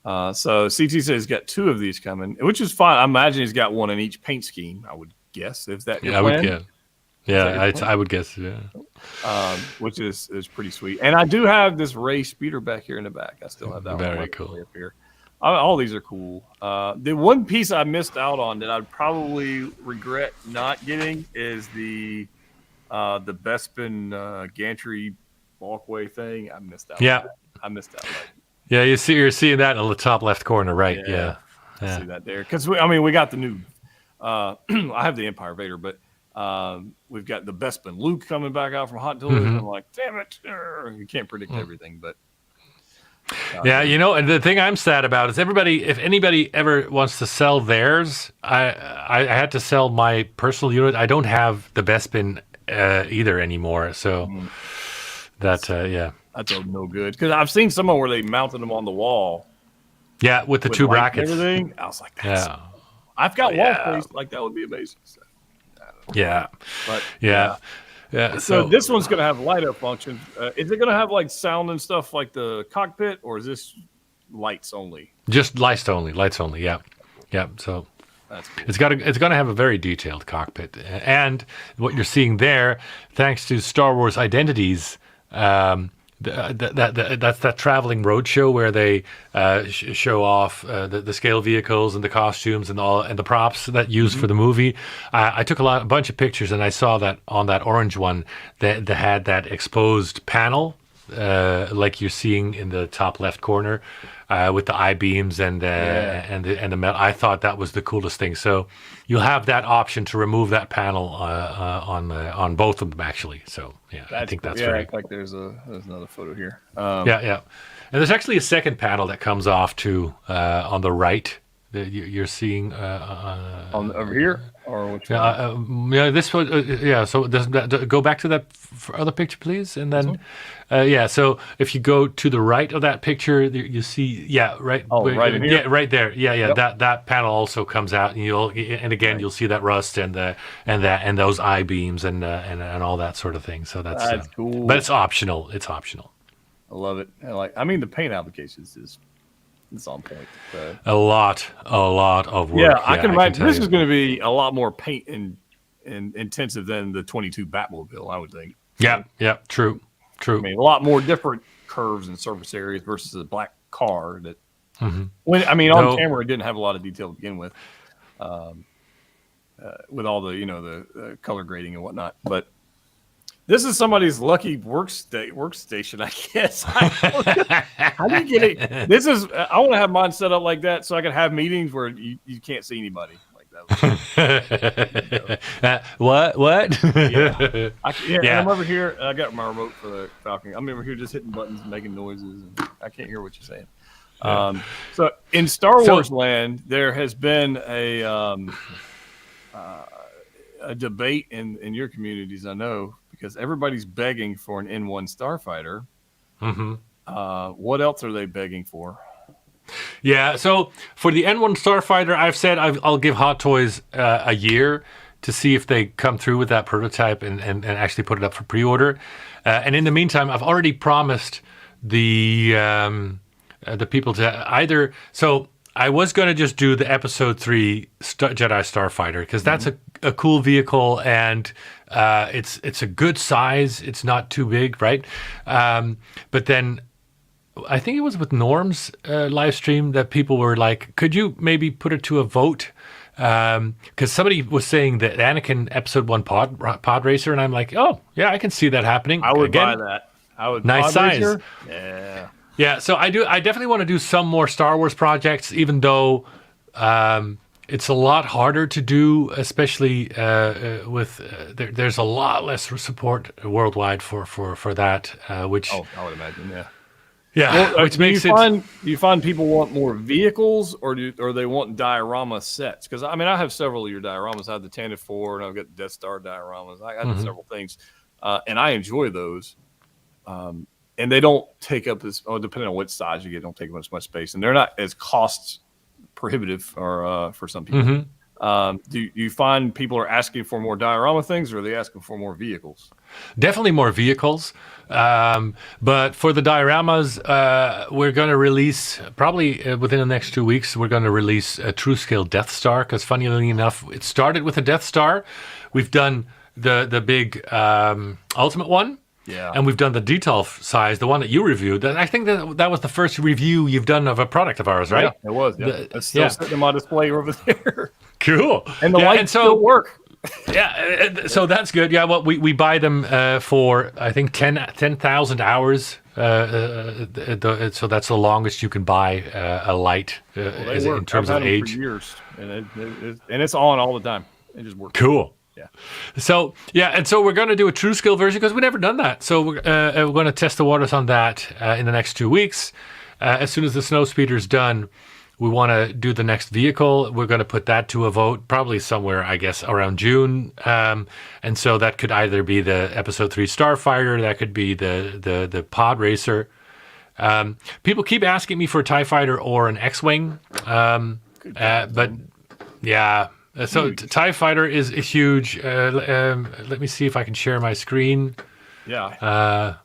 So CT says he's got 2 of these coming, which is fine. I imagine he's got one in each paint scheme. I would guess. Is that your plan? I would guess. Yeah. Which is pretty sweet. And I do have this Ray speeder back here in the back. I still have that Very one cool. up here. All these are cool. The one piece I missed out on that I'd probably regret not getting is the Bespin gantry walkway thing. I missed out. Yeah. On that. I missed out. Yeah, you're seeing that in the top left corner, right? Yeah. I see that there. Because, we got the new I have the Empire Vader, but we've got the Bespin Luke coming back out from Hot Toys. And I'm like, damn it. You can't predict everything, but. And the thing I'm sad about is if anybody ever wants to sell theirs, I had to sell my personal unit. I don't have the Bespin either anymore. So that's no good. Because I've seen someone where they mounted them on the wall. Yeah, with the 2 brackets. Everything. I was like, I've got wall space. Like, that would be amazing. So, Yeah. But Yeah. Yeah. So this one's going to have light up function. Is it going to have like sound and stuff like the cockpit, or is this lights only? Just lights only. Lights only. Yeah. Yeah. So That's cool. it's going to have a very detailed cockpit, and what you're seeing there, thanks to Star Wars Identities. That's that traveling roadshow where they show off the scale vehicles and the costumes and all and the props that used for the movie. I took a bunch of pictures, and I saw that on that orange one that had that exposed panel, like you're seeing in the top left corner, with the I-beams and the metal. I thought that was the coolest thing. So you'll have that option to remove that panel on both of them actually. So yeah, I think that's very. Like there's another photo here. Yeah. And there's actually a second panel that comes off too on the right that you're seeing over here or which one? yeah, this one. So go back to that other picture, please, and then. So if you go to the right of that picture, you see, right. Oh, right in here. Yeah, right there. Yeah. Yep. That panel also comes out, and you'll see that rust and those I beams and all that sort of thing. So that's cool. But it's optional. It's optional. I love it. The paint applications it's on point. A lot of work. Yeah, I can imagine this is is going to be a lot more paint and intensive than the 22 Batmobile, I would think. Yeah. True. I mean, a lot more different curves and surface areas versus a black car that, on camera, it didn't have a lot of detail to begin with all the, the color grading and whatnot. But this is somebody's lucky workstation, I guess. How do you get it? I want to have mine set up like that so I can have meetings where you can't see anybody. What? Yeah. I'm over here. I got my remote for the Falcon. I'm over here just hitting buttons and making noises, and I can't hear what you're saying. So in Star Wars land, there has been a debate in your communities, I know, because everybody's begging for an N1 starfighter. What else are they begging for? Yeah, so for the N1 Starfighter, I've said I'll give Hot Toys a year to see if they come through with that prototype and actually put it up for pre-order. And in the meantime, I've already promised the people to either. So I was going to just do the Episode 3 Jedi Starfighter because that's a cool vehicle and it's a good size. It's not too big, right? But then. I think it was with Norm's live stream that people were like, could you maybe put it to a vote? Because somebody was saying that Anakin Episode 1 pod racer, and I'm like, oh, yeah, I can see that happening. I would buy that. I would. Nice size. Racer? Yeah. Yeah, so I definitely want to do some more Star Wars projects, even though it's a lot harder to do, especially with there's a lot less support worldwide for that, which... Oh, I would imagine, yeah. Yeah, well, which makes do you find people want more vehicles or they want diorama sets? Because I have several of your dioramas. I have the Tantive 4 and I've got the Death Star dioramas. I got several things, and I enjoy those. And they don't take up depending on what size you get, don't take up as much space, and they're not as cost prohibitive or for some people. Do you find people are asking for more diorama things, or are they asking for more vehicles? Definitely more vehicles. But for the dioramas, we're going to release, probably within the next 2 weeks, we're going to release a true scale Death Star, because funnily enough, it started with a Death Star. We've done the big Ultimate one. Yeah. And we've done the detail size, the one that you reviewed. I think that was the first review you've done of a product of ours, right? Yeah, it was. Yeah. It's still sitting on my display over there. Cool. And the lights still work. Yeah, so that's good. Yeah, well, we buy them for, I think, 10,000 hours. So that's the longest you can buy a light in terms of age. For years, and it's on all the time. It just works. Cool. Yeah. So we're going to do a true scale version because we've never done that. So we're going to test the waters on that in the next 2 weeks. As soon as the Snowspeeder's done, we want to do the next vehicle. We're going to put that to a vote, probably somewhere, I guess, around June. And so that could either be the Episode 3 Starfighter, that could be the Pod Racer. People keep asking me for a TIE Fighter or an X-Wing. But yeah. So TIE Fighter is huge. Let me see if I can share my screen. Yeah.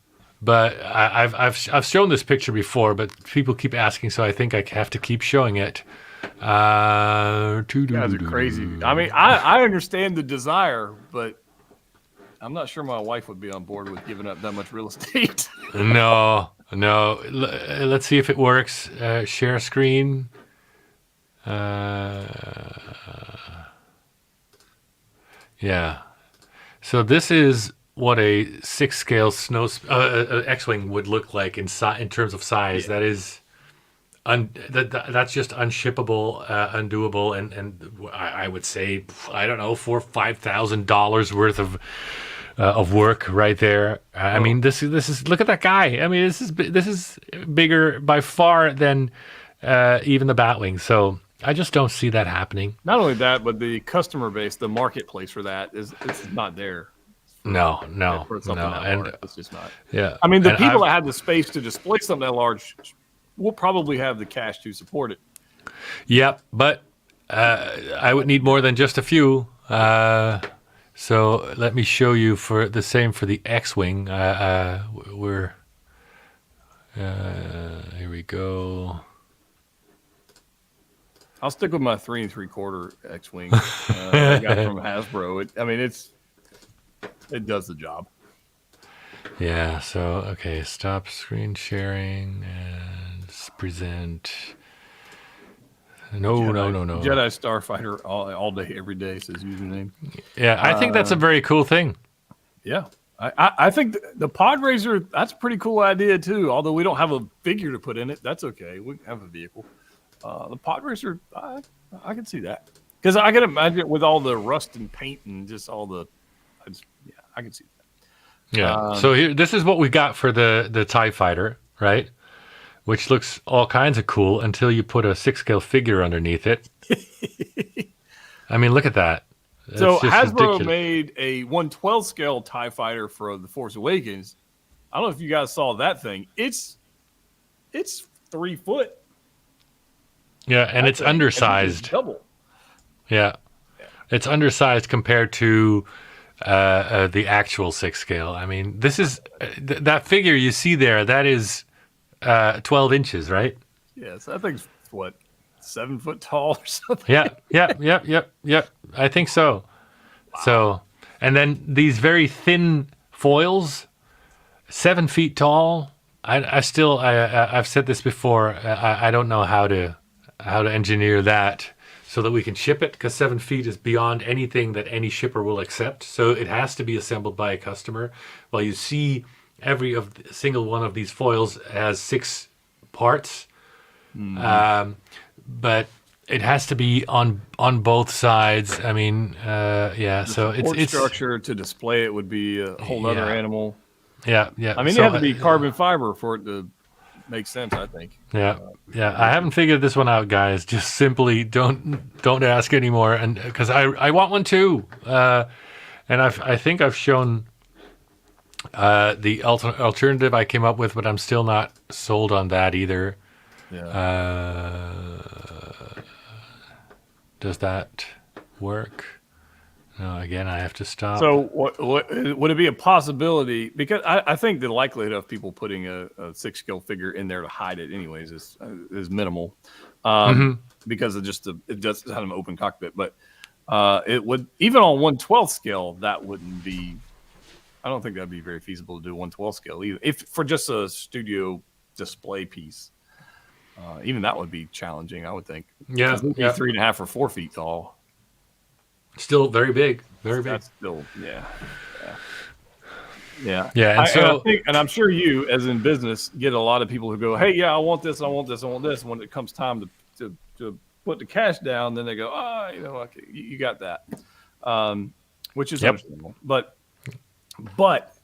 But I've shown this picture before, but people keep asking, so I think I have to keep showing it. You guys are crazy. I mean, I understand the desire, but I'm not sure my wife would be on board with giving up that much real estate. No. Let's see if it works. Share screen. Yeah. So this is what a 6 scale X-wing would look like in terms of size. Yeah. That is that's just unshippable, undoable, and I would say, I don't know, $4,000-$5,000 worth of work right there. I mean, this is look at that guy. I mean, this is bigger by far than even the Batwing. So I just don't see that happening. Not only that, but the customer base, the marketplace for that it's not there. No. And it's just not. Yeah. I mean, the people that have the space to display something that large will probably have the cash to support it. Yep, but I would need more than just a few. So let me show you for the same for the X-Wing. Here we go. I'll stick with my 3 3/4 X-Wing I got from Hasbro. It does the job. Yeah. So okay, stop screen sharing and present. No. Jedi Starfighter all day, every day says username. Yeah, I think that's a very cool thing. Yeah. I think the Pod Racer, that's a pretty cool idea too. Although we don't have a figure to put in it, that's okay. We have a vehicle. The Pod Racer, I can see that. Because I can imagine it with all the rust and paint and just all the... I can see that. Yeah. So here, this is what we got for the TIE Fighter, right? Which looks all kinds of cool until you put a 6 scale figure underneath it. I mean, look at that. So Hasbro made a 1/12 scale TIE Fighter for The Force Awakens. I don't know if you guys saw that thing. It's 3 foot. Yeah, and it's undersized. Double. Yeah. It's undersized compared to the actual 6 scale. I mean, this is that figure you see there. That is 12 inches, right? Yes, I think what, 7 foot tall or something. Yeah. I think so. Wow. So, and then these very thin foils, 7 feet tall. I've said this before. I don't know how to engineer that so that we can ship it, because 7 feet is beyond anything that any shipper will accept. So it has to be assembled by a customer. Well, you see every single one of these foils has 6 parts, but it has to be on both sides. I mean, so it's structure to display it would be a whole other animal. Yeah. I mean, it had to be carbon fiber for it to make sense, I think. Yeah. I haven't figured this one out, guys. Just simply don't ask anymore, and because I want one too. And I think I've shown the alternative I came up with, but I'm still not sold on that either. Yeah. Does that work? No, again, I have to stop. So what would it be a possibility? Because I think the likelihood of people putting a 6 scale figure in there to hide it anyways is minimal, because it does have an open cockpit. But it would, even on 1/12 scale, that wouldn't be. I don't think that'd be very feasible to do 1/12 scale either. If for just a studio display piece, even that would be challenging, I would think. Yeah, 3.5 or 4 feet tall. Still very big, very big. That's still, yeah. And I'm sure you, as in business, get a lot of people who go, "Hey, yeah, I want this, I want this, I want this." And when it comes time to put the cash down, then they go, okay, you got that, which is understandable. But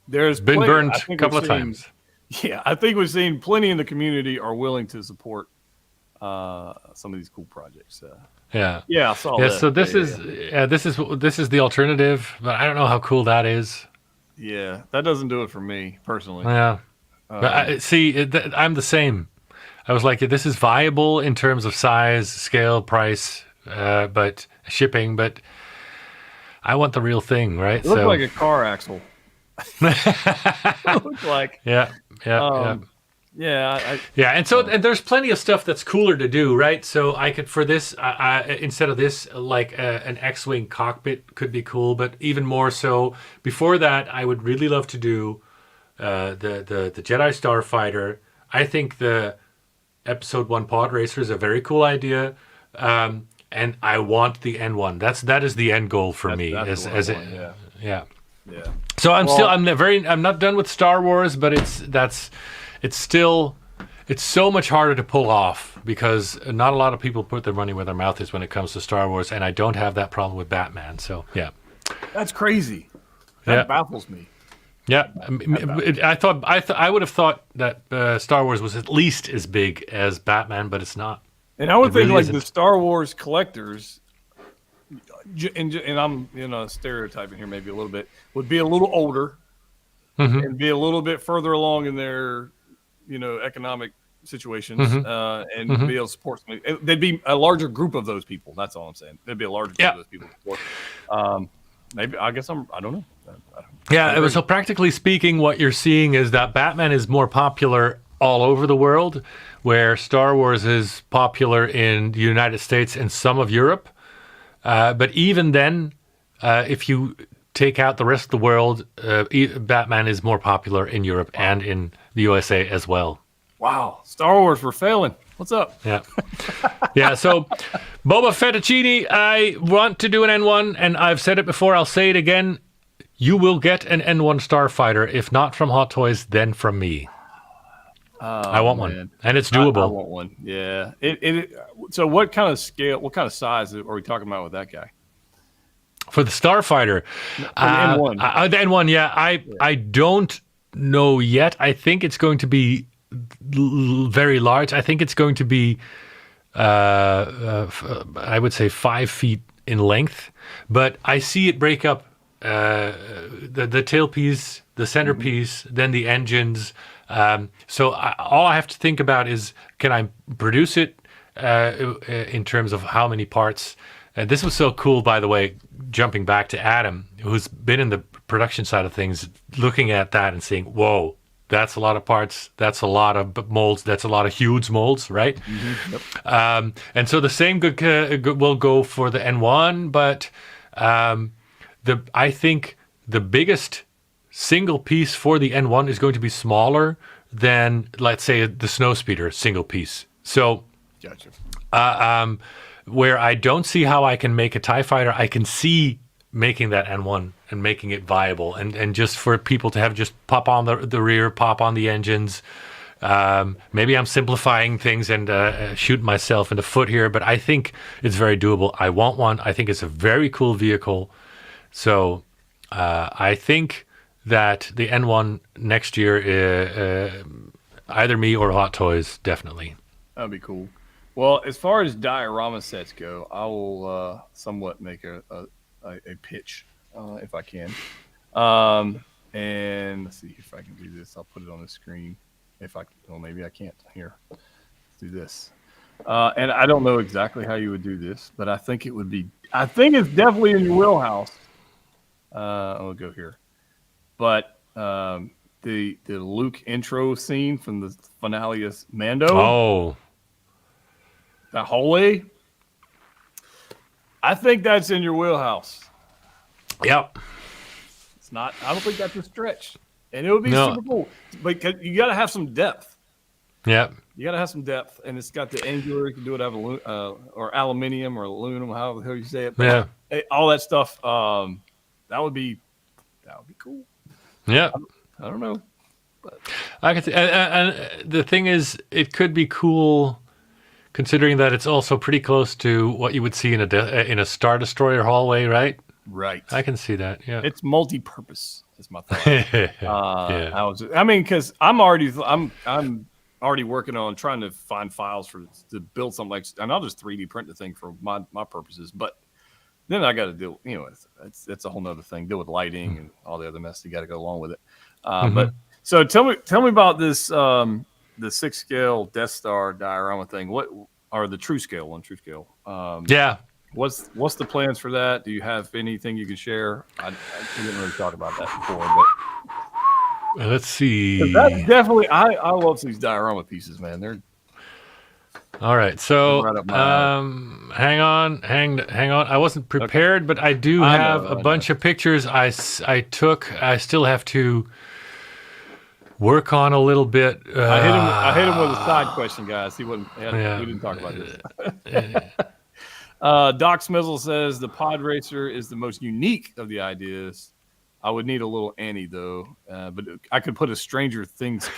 there's been burned a couple of times. Yeah, I think we've seen plenty in the community are willing to support some of these cool projects. Yeah, I saw that. So this is the alternative, but I don't know how cool that is. Yeah, that doesn't do it for me personally. Yeah, but I'm the same. I was like, this is viable in terms of size, scale, price, but shipping. But I want the real thing, right? It looked like a car axle. It looked like. Yeah. Yeah. And there's plenty of stuff that's cooler to do, right? So I could, for this, instead of this, like an X-wing cockpit could be cool, but even more so. Before that, I would really love to do the Jedi Starfighter. I think the Episode 1 Pod Racer is a very cool idea, and I want the N1. That is the end goal for me. Yeah. So I'm not done with Star Wars, but it's so much harder to pull off because not a lot of people put their money where their mouth is when it comes to Star Wars, and I don't have that problem with Batman. So yeah, that's crazy. That baffles me. Yeah, I would have thought that Star Wars was at least as big as Batman, but it's not. And I would think like the Star Wars collectors, and I'm stereotyping here maybe a little bit, would be a little older and be a little bit further along in their economic situations and be able to support somebody. There'd be a larger group of those people. That's all I'm saying. There'd be a larger group of those people to support. Maybe I don't know. Yeah, so practically speaking, what you're seeing is that Batman is more popular all over the world, where Star Wars is popular in the United States and some of Europe. But even then, if you take out the rest of the world, Batman is more popular in Europe and in the USA as well. Wow, Star Wars, we're failing. What's up? Yeah. Yeah, so Boba Fettuccine, I want to do an N1, and I've said it before, I'll say it again. You will get an N1 Starfighter, if not from Hot Toys, then from me. I want one, and it's doable. I want one, yeah. So what kind of scale, what kind of size are we talking about with that guy? For the Starfighter? The N1. The N1, yeah. I don't know yet. I think it's going to be very large. I think it's going to be, I would say 5 feet in length, but I see it break up the tailpiece, the centerpiece, then the engines. So all I have to think about is, can I produce it in terms of how many parts? This was so cool, by the way, jumping back to Adam, who's been in the production side of things, looking at that and saying, whoa, that's a lot of parts. That's a lot of molds. That's a lot of huge molds, right? Mm-hmm. Yep. And so the same will go for the N1, but I think the biggest single piece for the N1 is going to be smaller than, let's say, the Snowspeeder single piece. So, gotcha. Where I don't see how I can make a TIE fighter, I can see making that N1 and making it viable, and just for people to have just pop on the rear, pop on the engines. Maybe I'm simplifying things and shooting myself in the foot here, but I think it's very doable. I want one. I think it's a very cool vehicle. So I think that the N1 next year, either me or Hot Toys, definitely. That'd be cool. Well, as far as diorama sets go, I will somewhat make a pitch if I can. And let's see if I can do this. I'll put it on the screen. Maybe I can't. Here, let's do this. And I don't know exactly how you would do this, but I think it's definitely in your wheelhouse. I'll go here. But the Luke intro scene from the finale of Mando. Oh. That hallway, I think that's in your wheelhouse. Yep. It's not. I don't think that's a stretch, and it would be super cool. But you got to have some depth. Yep. You got to have some depth, and it's got the angular. You can do it out of or aluminium or aluminum, however the hell you say it. But all that stuff. That would be cool. Yeah. I don't know. But I can see, and the thing is, it could be cool, considering that it's also pretty close to what you would see in a Star Destroyer hallway, right? Right. I can see that. Yeah. It's multi-purpose. Is my thought. Because I'm already working on trying to find files to build something like, and I'll just 3D print the thing for my purposes, but then I got to deal. It's a whole nother thing. Deal with lighting and all the other mess you got to go along with it. But so tell me about this. The 6 scale Death Star diorama thing, or the true scale one? True scale. Yeah. what's the plans for that? Do you have anything you can share? I didn't really talk about that before, but Let's see. that's definitely I love these diorama pieces, man. They're All right, so right up my alley. hang on. I wasn't prepared, but I do have a bunch of pictures I took. I still have to work on a little bit. I hit him with a side question, guys. We didn't talk about this. Doc Smizzle says the pod racer is the most unique of the ideas. I would need a little Annie though, but I could put a Stranger Things.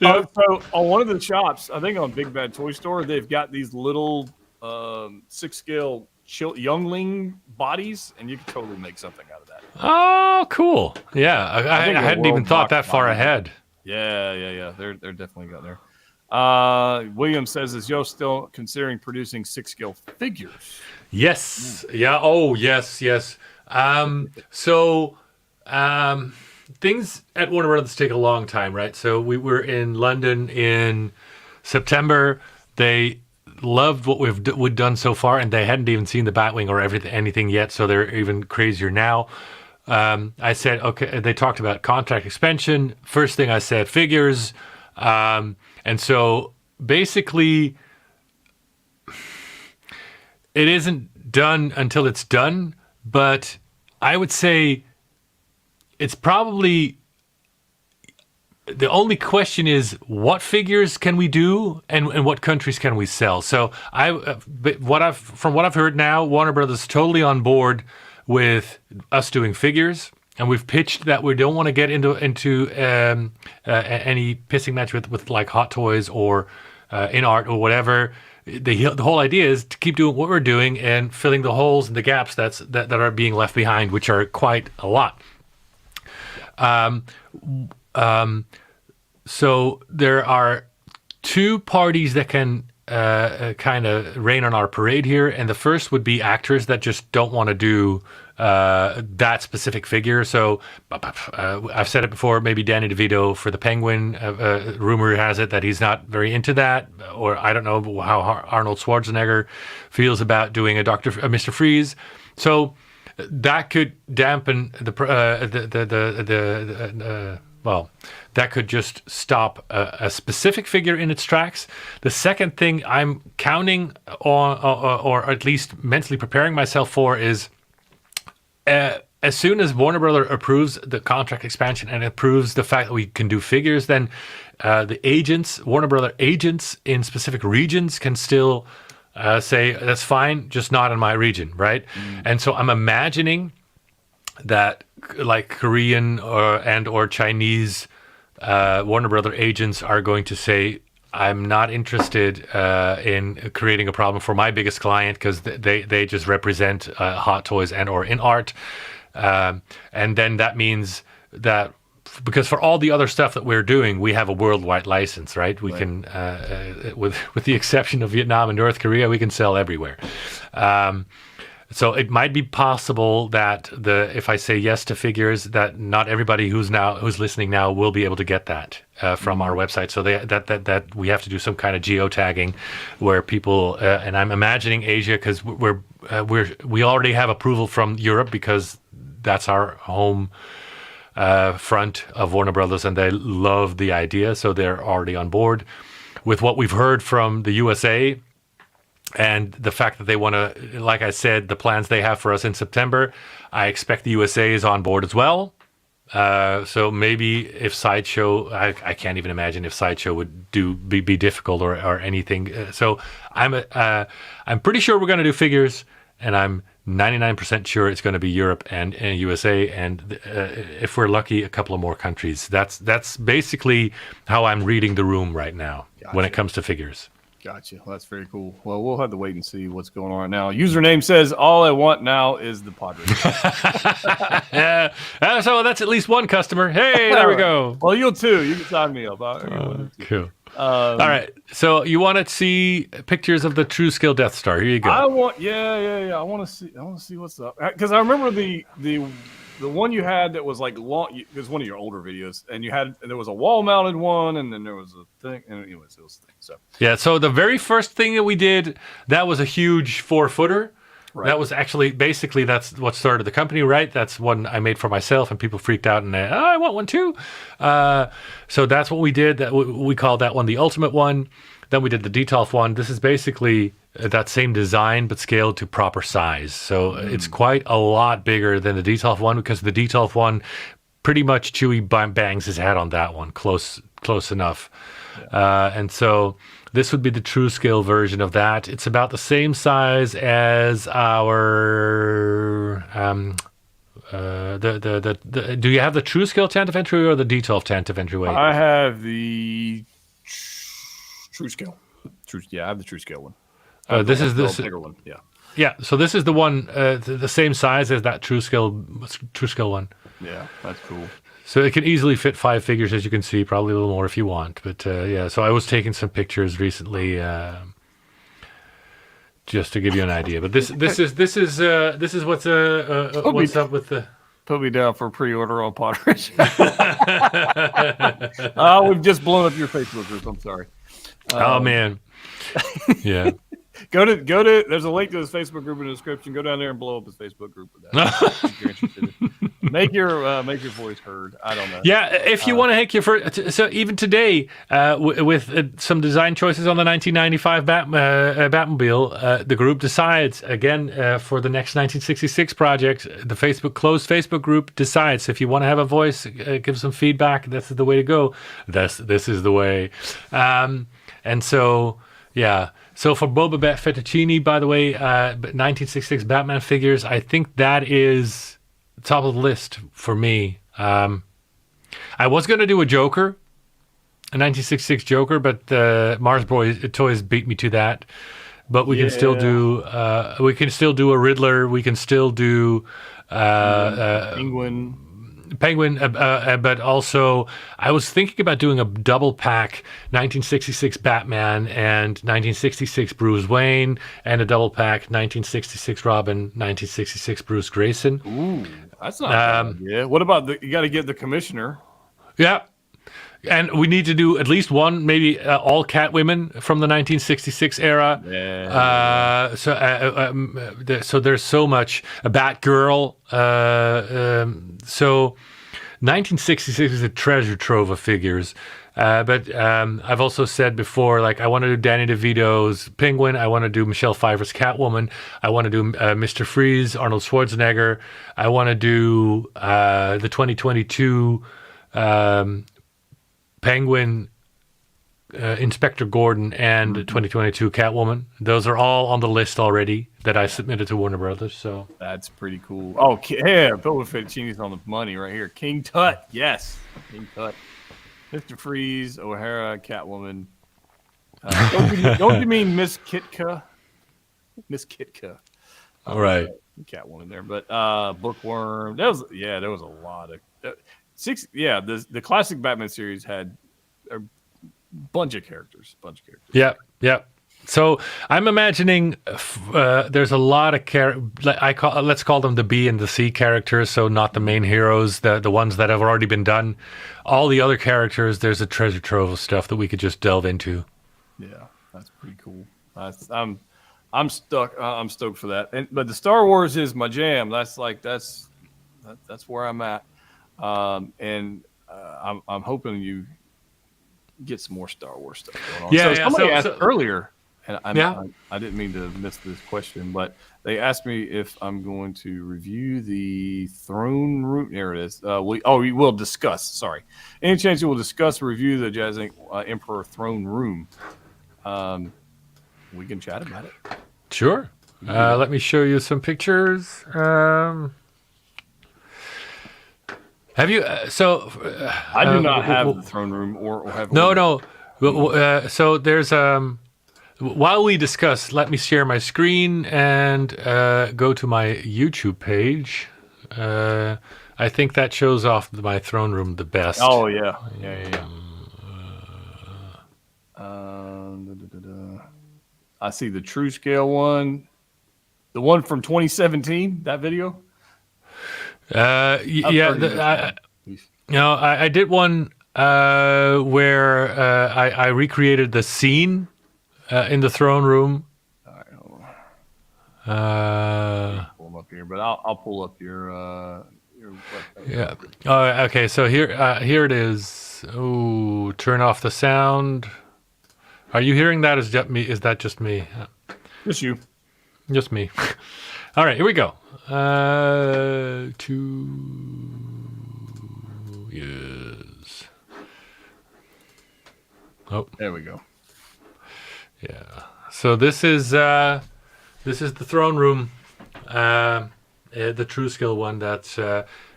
So on one of the shops, I think on Big Bad Toy Store, they've got these little 6-scale youngling bodies, and you could totally make something out of that. Oh, cool! Yeah, I hadn't even thought that far ahead. Yeah. They're definitely got there. William says, is Yo still considering producing 6-scale figures? Yes. Yeah. Oh, yes. Things at Warner Brothers take a long time, right? So we were in London in September. They loved what we've done so far, and they hadn't even seen the Batwing or anything yet, so they're even crazier now. I said, okay, they talked about contract expansion. First thing I said, figures. And so basically, it isn't done until it's done, but I would say it's probably the only question is what figures can we do and what countries can we sell. So from what I've heard now, Warner Brothers is totally on board with us doing figures, and we've pitched that we don't want to get into any pissing match with like Hot Toys or in art or whatever. The whole idea is to keep doing what we're doing and filling the holes and the gaps that are being left behind, which are quite a lot. So there are two parties that can kind of rain on our parade here, and the first would be actors that just don't want to do that specific figure. So I've said it before, maybe Danny DeVito for the Penguin. Rumor has it that he's not very into that, or I don't know how Arnold Schwarzenegger feels about doing a Mr. Freeze. So that could dampen that could just stop a specific figure in its tracks. The second thing I'm counting on, or at least mentally preparing myself for, is as soon as Warner Brothers approves the contract expansion and approves the fact that we can do figures, then the Warner Brothers agents in specific regions can still say, that's fine, just not in my region, right? And so I'm imagining that like Korean or Chinese Warner Brothers agents are going to say, I'm not interested in creating a problem for my biggest client because they just represent Hot Toys and or in art. And then that means that because for all the other stuff that we're doing, we have a worldwide license, right? We can, with the exception of Vietnam and North Korea, we can sell everywhere. So it might be possible that if I say yes to figures, that not everybody who's listening now will be able to get that from our website. So that we have to do some kind of geotagging where people and I'm imagining Asia, because we already have approval from Europe because that's our home front of Warner Brothers, and they love the idea, so they're already on board. With what we've heard from the USA and the fact that they want to, like I said, the plans they have for us in September, I expect the USA is on board as well. So maybe if Sideshow, I can't even imagine if Sideshow would be difficult or anything. So I'm pretty sure we're going to do figures, and I'm 99% sure it's going to be Europe and USA, and if we're lucky, a couple of more countries. That's basically how I'm reading the room right now. Gotcha. When it comes to figures. Gotcha. Well, that's very cool. Well, we'll have to wait and see what's going on right now. Username says, all I want now is the Padres. So that's at least one customer. Hey, there we go. Well, you'll too. You can sign me up. Cool. All right. So you want to see pictures of the true scale Death Star? Here you go. I want I want to see what's up, because I remember the one you had that was like long. It was one of your older videos, and there was a wall mounted one, and then there was a thing, and anyways, it was a thing. So yeah. So the very first thing that we did, that was a huge 4-footer. Right. That was actually basically that's what started the company, right? That's one I made for myself, and people freaked out and I want one too. So that's what we did. That we called that one the ultimate one. Then we did the Detolf one. This is basically that same design but scaled to proper size. So it's quite a lot bigger than the Detolf one, because the Detolf one pretty much Chewie bangs his head on that one, close enough. Yeah. And so this would be the true scale version of that. It's about the same size as our do you have the true scale tent of entry or the Detolf tent of entry weight? I have the true scale. I have the true scale one. This is this bigger one. Yeah. Yeah. So this is the one the same size as that true scale one. Yeah, that's cool. So it can easily fit 5 figures, as you can see, probably a little more if you want. But yeah, so I was taking some pictures recently, just to give you an idea. But this is what's up with the. Put me down for pre-order on Potteridge. We've just blown up your Facebook group. I'm sorry. Oh man. Yeah. Go to. There's a link to his Facebook group in the description. Go down there and blow up his Facebook group with that. If you're interested. Make your voice heard. I don't know. Yeah, if you want to make your first. So even today, with some design choices on the 1995 Batmobile, the group decides again for the next 1966 project. The closed Facebook group decides if you want to have a voice, give some feedback. This is the way to go. This is the way. And so yeah. So for Boba Fett Fettuccine, by the way, 1966 Batman figures, I think that is top of the list for me. I was going to do a Joker, a 1966 Joker, but Mars Boy Toys beat me to that. But we can still do a Riddler. We can still do Penguin, but also I was thinking about doing a double pack 1966 Batman and 1966 Bruce Wayne, and a double pack 1966 Robin, 1966 Bruce Grayson. Ooh, that's not bad. Yeah. What about you got to get the Commissioner? Yeah. And we need to do at least one, maybe all Catwomen from the 1966 era. Yeah. So there's so much. A Batgirl. So 1966 is a treasure trove of figures. But I've also said before, like, I want to do Danny DeVito's Penguin. I want to do Michelle Pfeiffer's Catwoman. I want to do Mr. Freeze, Arnold Schwarzenegger. I want to do the 2022 Penguin, Inspector Gordon, and 2022 Catwoman. Those are all on the list already that I submitted to Warner Brothers. So that's pretty cool. Oh, yeah, Bill Fettuccine's on the money right here. King Tut, yes, King Tut, Mr. Freeze, O'Hara, Catwoman. Don't you mean Miss Kitka? Miss Kitka. All right, Catwoman there, but Bookworm. There was a lot of. The classic Batman series had a bunch of characters. Yeah. So I'm imagining there's a lot of let's call them the B and the C characters. So not the main heroes, the ones that have already been done. All the other characters, there's a treasure trove of stuff that we could just delve into. Yeah, that's pretty cool. I'm stoked for that. But the Star Wars is my jam. That's where I'm at. I'm hoping you get some more Star Wars stuff going on. Yeah, somebody asked earlier, and I didn't mean to miss this question, but they asked me if I'm going to review the Throne Room. There it is. We will discuss. Sorry, any chance you will discuss review the JazzInc Emperor Throne Room? We can chat about it. Sure. Let me show you some pictures. Have you? I do not have the Throne Room or have. No. So there's while we discuss, let me share my screen and go to my YouTube page. I think that shows off my Throne Room the best. Oh yeah. I see the true scale one. The one from 2017, that video? Yeah. I did one where I recreated the scene in the throne room. All right, hold on. Pull them up here, but I'll pull up your webpage. Yeah. Okay. So here it is. Oh, turn off the sound. Are you hearing that? Is that just me? Just you. Just me. All right. Here we go. Yes. Oh, there we go. Yeah. So this is the throne room, the true skill one. That's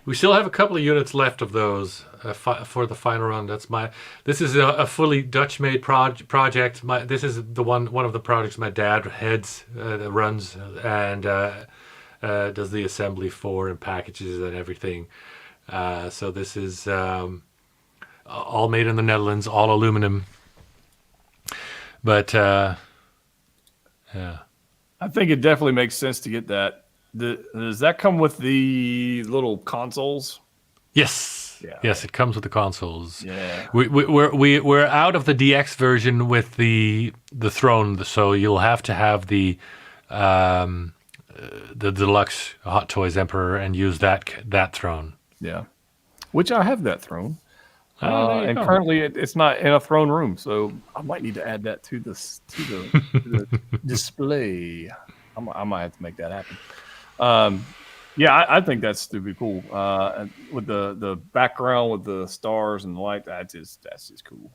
we still have a couple of units left of those for the final run. This is a fully Dutch-made project. This is the one of the projects my dad runs and does the assembly for and packages and everything. So this is all made in the Netherlands, all aluminum. But yeah, I think it definitely makes sense to get that. Does that come with the little consoles? Yes. Yeah. Yes, it comes with the consoles. Yeah. We're out of the DX version with the throne, so you'll have to have the deluxe Hot Toys Emperor and use that throne. Yeah. Which I have that throne. There you and go. currently it's not in a throne room, so I might need to add that to the display. I might have to make that happen. Yeah, I think that's stupid cool. With the background with the stars and the light, that's just cool.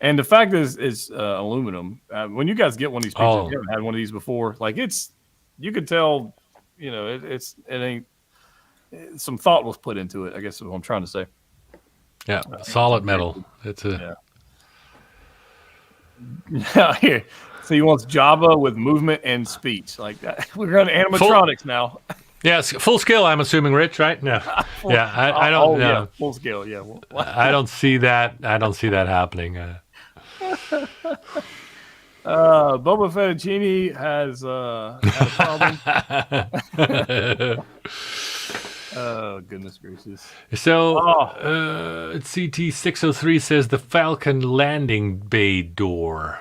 And the fact is, it's aluminum. When you guys get one of these pictures, you haven't had one of these before. Like you could tell, it ain't. Some thought was put into it, I guess is what I'm trying to say. Yeah, solid metal. It's a Here. So he wants Java with movement and speech like that. We're going to animatronics now. Yes, full scale. I'm assuming, Rich, right? No, yeah, I don't. Yeah, full scale. Yeah, I don't see that. I don't see that happening. Boba Fettuccine has had a problem. Oh, goodness gracious. So, CT603 says the Falcon landing bay door.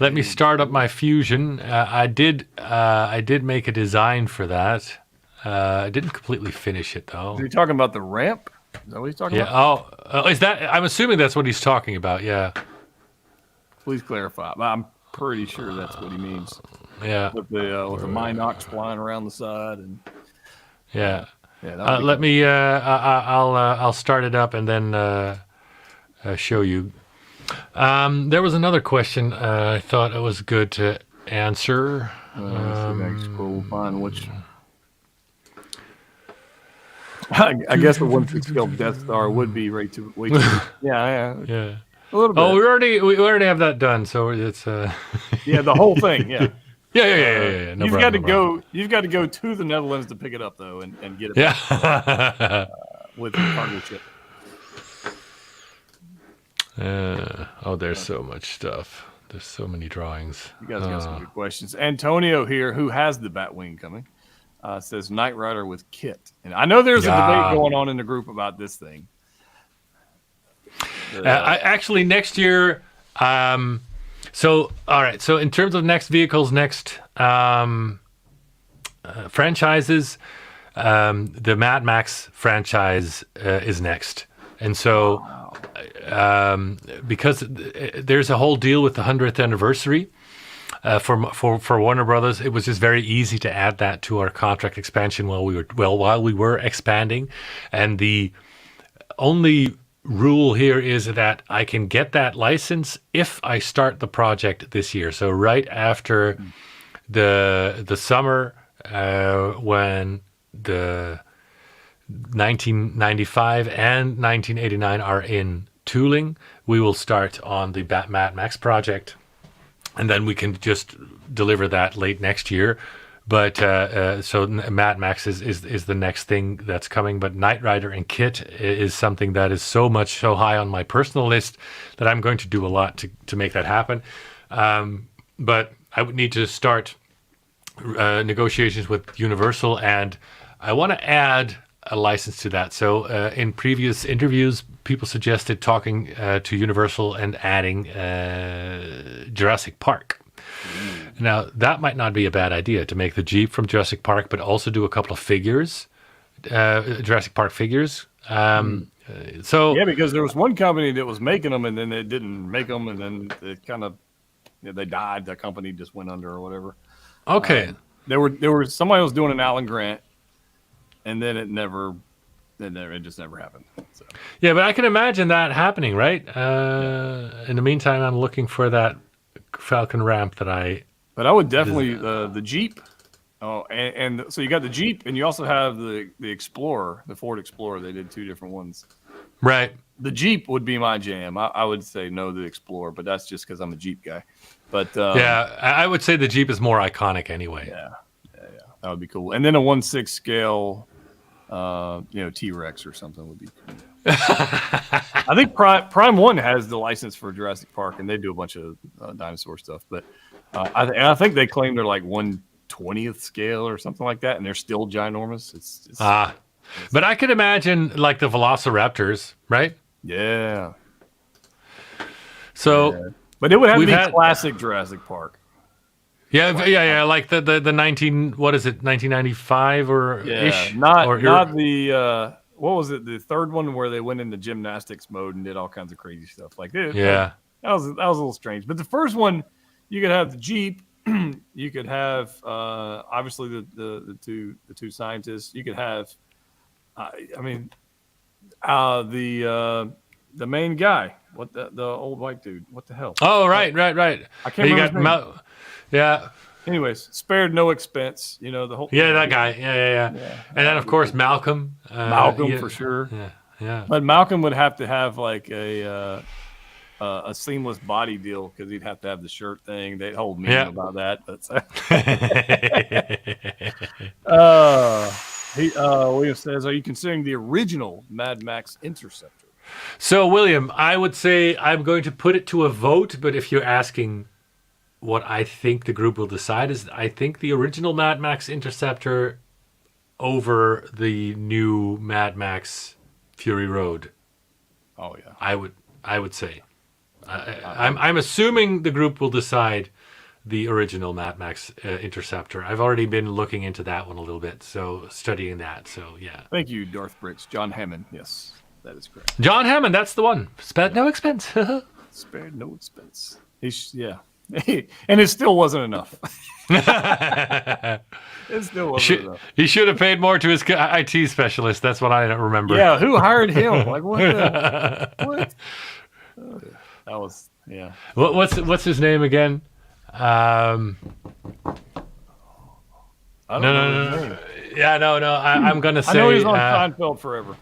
Let me start up my Fusion. I did make a design for that. I didn't completely finish it, though. Are you talking about the ramp? Is that what he's talking about? Oh, is that? I'm assuming that's what he's talking about, yeah. Please clarify. I'm pretty sure that's what he means. Yeah. With the Minox flying around the side and... Yeah. Yeah. Let me. I'll start it up and then show you. There was another question I thought it was good to answer. Let's see if I can scroll find which. I guess the 1/6 Death Star would be way too. Yeah. Yeah. A little bit. Oh, we already have that done, so it's. Yeah, the whole thing. Yeah. Yeah. You've got to go to the Netherlands to pick it up though, and get it. Yeah. With the cargo ship. There's so much stuff. There's so many drawings. You guys got some good questions. Antonio here, who has the Batwing coming, says Knight Rider with kit, and I know there's a debate going on in the group about this thing. Actually, next year. So, all right. So, in terms of next vehicles, next franchises, the Mad Max franchise is next. And so, because there's a whole deal with the 100th anniversary for Warner Brothers, it was just very easy to add that to our contract expansion while we were expanding. And the only rule here is that I can get that license if I start the project this year. So right after the summer, when the 1995 and 1989 are in tooling, we will start on the Mad Max project, and then we can just deliver that late next year But so Mad Max is the next thing that's coming. But Knight Rider and Kit is something that is so high on my personal list that I'm going to do a lot to make that happen. But I would need to start negotiations with Universal, and I want to add a license to that. So in previous interviews, people suggested talking to Universal and adding Jurassic Park. Now, that might not be a bad idea, to make the Jeep from Jurassic Park, but also do a couple of figures, Jurassic Park figures. So yeah, because there was one company that was making them, and then they didn't make them, and then it kind of they died. The company just went under or whatever. Okay. There were somebody was doing an Alan Grant, and then it just never happened. So. Yeah, but I can imagine that happening, right? In the meantime, I'm looking for that Falcon ramp that I. But I would definitely the Jeep. Oh, and so you got the Jeep, and you also have the Explorer, the Ford Explorer. They did 2 different ones. Right. The Jeep would be my jam. I would say no to the Explorer, but that's just because I'm a Jeep guy. But yeah, I would say the Jeep is more iconic anyway. Yeah, that would be cool. And then a 1/6 scale, T-Rex or something would be cool. I think Prime 1 has the license for Jurassic Park, and they do a bunch of dinosaur stuff. But I think they claim they're like 1/20th scale or something like that, and they're still ginormous. But I could imagine like the Velociraptors, right? Yeah. So, yeah. But it would have to be classic Jurassic Park. Yeah, like the 1995 or ish, not the what was it, the third one where they went into gymnastics mode and did all kinds of crazy stuff like this. Yeah, that was a little strange. But the first one, you could have the Jeep, you could have obviously the two scientists, you could have the main guy, the old white dude, what the hell? Oh, right. I can't remember his name. Yeah. Anyways, spared no expense, the whole. Yeah, that guy. Yeah. And then of course Malcolm. For sure. Yeah. But Malcolm would have to have like a seamless body deal because he'd have to have the shirt thing. They'd hold me about that. But William says, "Are you considering the original Mad Max Interceptor?" So, William, I would say I'm going to put it to a vote, but if you're asking what I think the group will decide, is I think the original Mad Max Interceptor over the new Mad Max Fury Road. Oh yeah, I would say. I'm assuming the group will decide the original Mad Max Interceptor. I've already been looking into that one a little bit, so studying that. So yeah. Thank you, Darth Bricks. John Hammond. Yes, that is correct. John Hammond, that's the one. Spared no expense. Spared no expense. And it still wasn't enough. It still wasn't enough. He should have paid more to his IT specialist. That's what I remember. Yeah, who hired him? Like what? What? That was What's his name again? No. Yeah, no. I'm gonna say. I know he's on Seinfeld forever.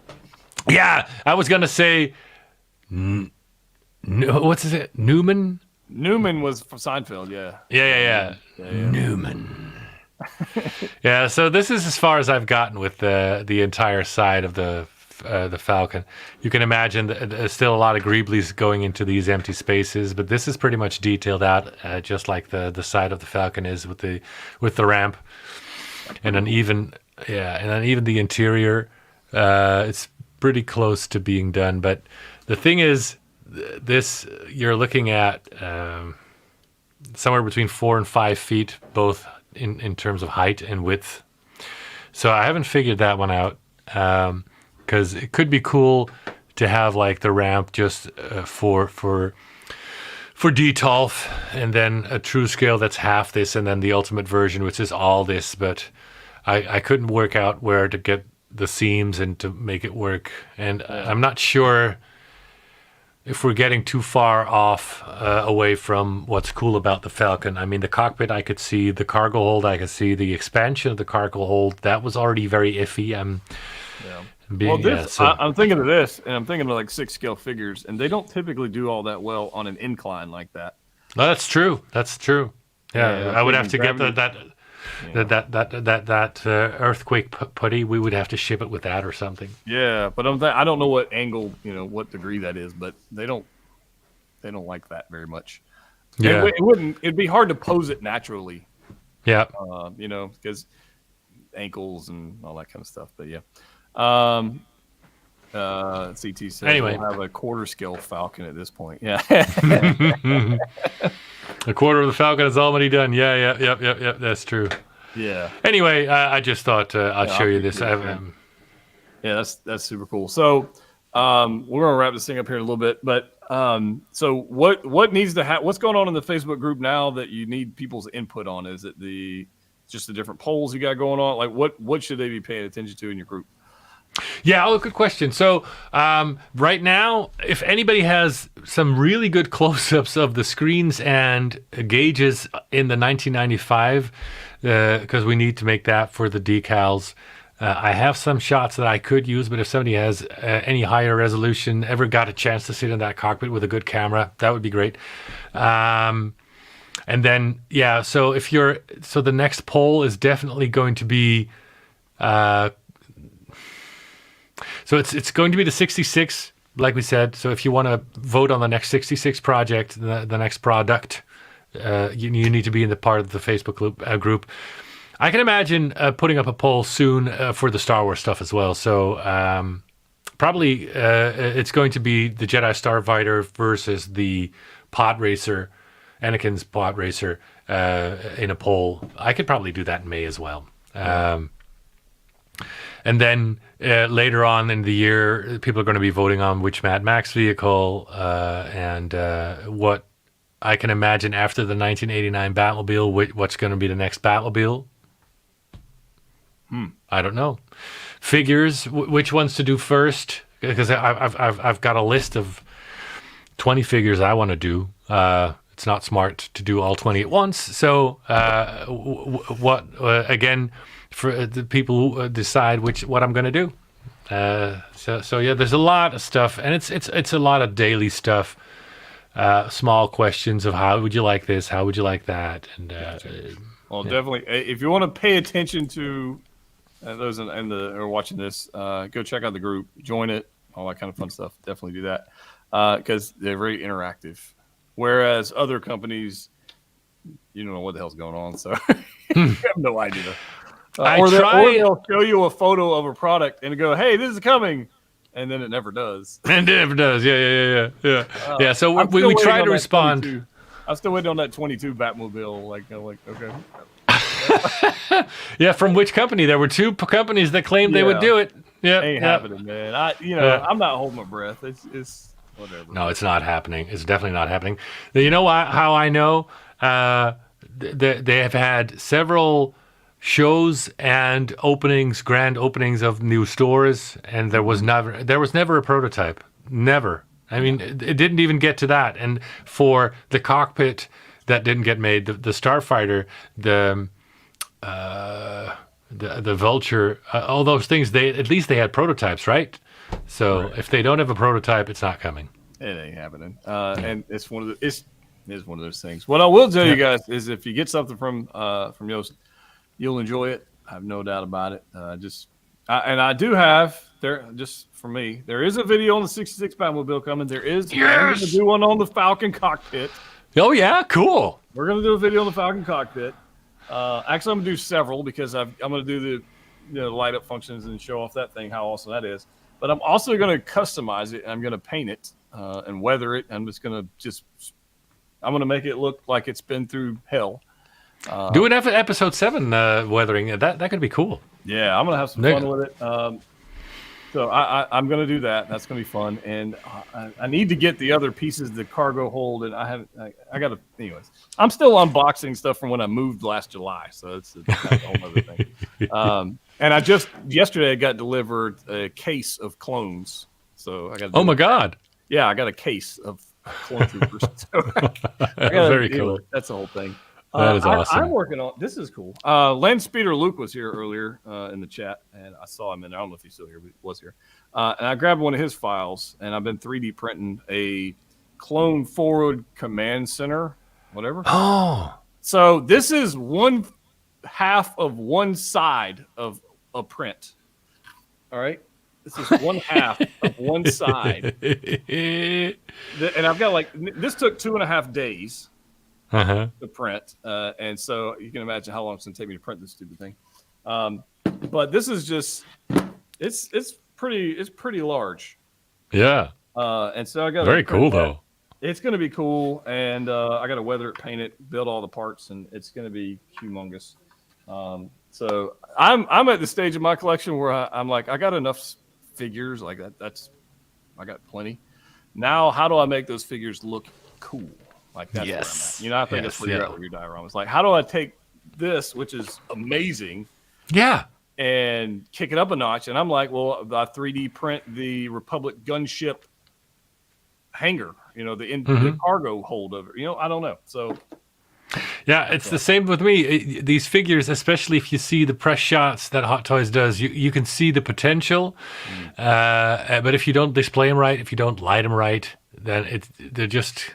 Yeah, I was gonna say. What's his name? Newman. Newman was from Seinfeld. Yeah. Yeah. Newman. Yeah. So this is as far as I've gotten with the entire side of the Falcon. You can imagine there's still a lot of greeblies going into these empty spaces, but this is pretty much detailed out, just like the side of the Falcon is with the ramp, and then even the interior. It's pretty close to being done, but the thing is, this you're looking at somewhere between 4 and 5 feet, both in terms of height and width. So I haven't figured that one out. Because it could be cool to have like the ramp just for detolf, and then a true scale that's half this, and then the ultimate version, which is all this. But I couldn't work out where to get the seams and to make it work. And I'm not sure if we're getting too far off away from what's cool about the Falcon. I mean, the cockpit I could see, the cargo hold I could see, the expansion of the cargo hold, that was already very iffy. I'm thinking of this, and I'm thinking of like 6 scale figures, and they don't typically do all that well on an incline like that. No, that's true. Yeah, I would have to get that That earthquake putty, we would have to ship it with that or something. Yeah, but I don't know what angle, what degree that is, but they don't like that very much. Yeah, It'd be hard to pose it naturally. yeah. Because ankles and all that kind of stuff. But yeah. CT says Anyway. we'll have a quarter scale Falcon at this point. Yeah. A quarter of the Falcon is already done. Yeah. Yep. That's true. Yeah. Anyway, I just thought I'd show you this. Yeah, that's super cool. So we're gonna wrap this thing up here in a little bit, but so what needs to happen? What's going on in the Facebook group now that you need people's input on? Is it just the different polls you got going on? Like what should they be paying attention to in your group? Yeah, good question. So right now, if anybody has some really good close-ups of the screens and gauges in the 1995, because we need to make that for the decals, I have some shots that I could use, but if somebody has any higher resolution, ever got a chance to sit in that cockpit with a good camera, that would be great. And then, yeah, so the next poll is definitely going to be... So it's going to be the 66, like we said. So if you want to vote on the next 66 project, the next product, you need to be in the part of the Facebook group. I can imagine putting up a poll soon for the Star Wars stuff as well. So probably it's going to be the Jedi Starfighter versus the pod racer, Anakin's pod racer, in a poll. I could probably do that in May as well. And then later on in the year, people are going to be voting on which Mad Max vehicle and what I can imagine after the 1989 Batmobile, what's going to be the next Batmobile. I don't know. Figures, which ones to do first, because I've got a list of 20 figures I want to do. It's not smart to do all 20 at once. So again, for the people who decide what I'm going to do. So yeah, there's a lot of stuff, and it's a lot of daily stuff. Small questions of how would you like this, how would you like that, and definitely, if you want to pay attention to those are watching this, go check out the group, join it, all that kind of fun stuff. Definitely do that because they're very interactive. Whereas other companies, you don't know what the hell's going on, so you have no idea. Or they'll show you a photo of a product and go, "Hey, this is coming," and then it never does. And it never does. Yeah. Yeah. So we try to respond. I'm still waiting on that 22 Batmobile. Like okay. Yeah, from which company? There were two companies that claimed they would do it. Yeah, ain't happening, man. I'm not holding my breath. It's whatever. No, it's not happening. It's definitely not happening. You know how I know? They have had several shows and grand openings of new stores, and there was never a prototype. Never. I mean, it didn't even get to that. And for the cockpit that didn't get made, the Starfighter, the Vulture, all those things, at least they had prototypes, right? So if they don't have a prototype, it's not coming. It ain't happening. And it's one of those things. What I will tell you guys is, if you get something from Yost, you'll enjoy it. I have no doubt about it. And I do have just for me, there is a video on the 66 Batmobile coming. There is. Yes! I'm going to do one on the Falcon cockpit. Oh yeah, cool. We're going to do a video on the Falcon cockpit. Actually, I'm going to do several because I'm going to do the light up functions and show off that thing, how awesome that is. But I'm also going to customize it. I'm going to paint it and weather it. I'm going to make it look like it's been through hell. Do an episode 7 weathering. That could be cool. Yeah, I'm going to have some fun with it. So I'm going to do that. That's going to be fun. And I need to get the other pieces, the cargo hold. And I got to, anyways. I'm still unboxing stuff from when I moved last July. So that's a whole other thing. And yesterday I got delivered a case of clones. So I got. Oh my God. Yeah, I got a case of clone troopers. Very cool. That's the whole thing. That is awesome. I'm working on this. Is cool. Landspeeder Luke was here earlier in the chat, and I saw him in there. I don't know if he's still here, but he was here. And I grabbed one of his files, and I've been 3D printing a clone forward command center, whatever. Oh, so this is one half of one side of a print. All right. This is one half of one side. And I've got like, this took 2.5 days to print. And so you can imagine how long it's going to take me to print this stupid thing. But this is just, it's pretty large. Yeah. And so I got very cool though. It's going to be cool. And I got to weather it, paint it, build all the parts, and it's going to be humongous. So I'm at the stage of my collection where I'm like, I got enough figures like that. I got plenty. Now, how do I make those figures look cool? Like that's where I'm at. You know, I think that's where you're at with your dioramas. Like, how do I take this, which is amazing, and kick it up a notch? And I'm like, well, I 3D print the Republic gunship hangar. You know, the cargo hold of it. You know, I don't know. So. Yeah, it's the same with me. These figures, especially if you see the press shots that Hot Toys does, you can see the potential. But if you don't display them right, if you don't light them right, then they're just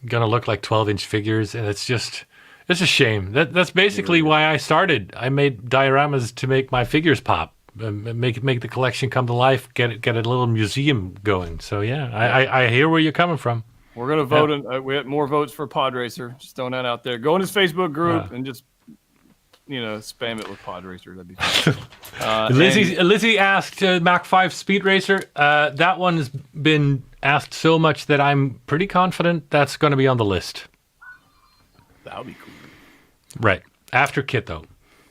going to look like 12-inch figures. And it's a shame. That's basically why I started. I made dioramas to make my figures pop, make the collection come to life, get a little museum going. So, yeah, I hear where you're coming from. We're going to vote. We had more votes for Pod Racer. Just throwing that out there. Go in his Facebook group and just, spam it with Pod Racer. That'd be fun. Lizzie asked Mach 5 Speed Racer. That one has been asked so much that I'm pretty confident that's going to be on the list. That would be cool. Right. After Kit, though.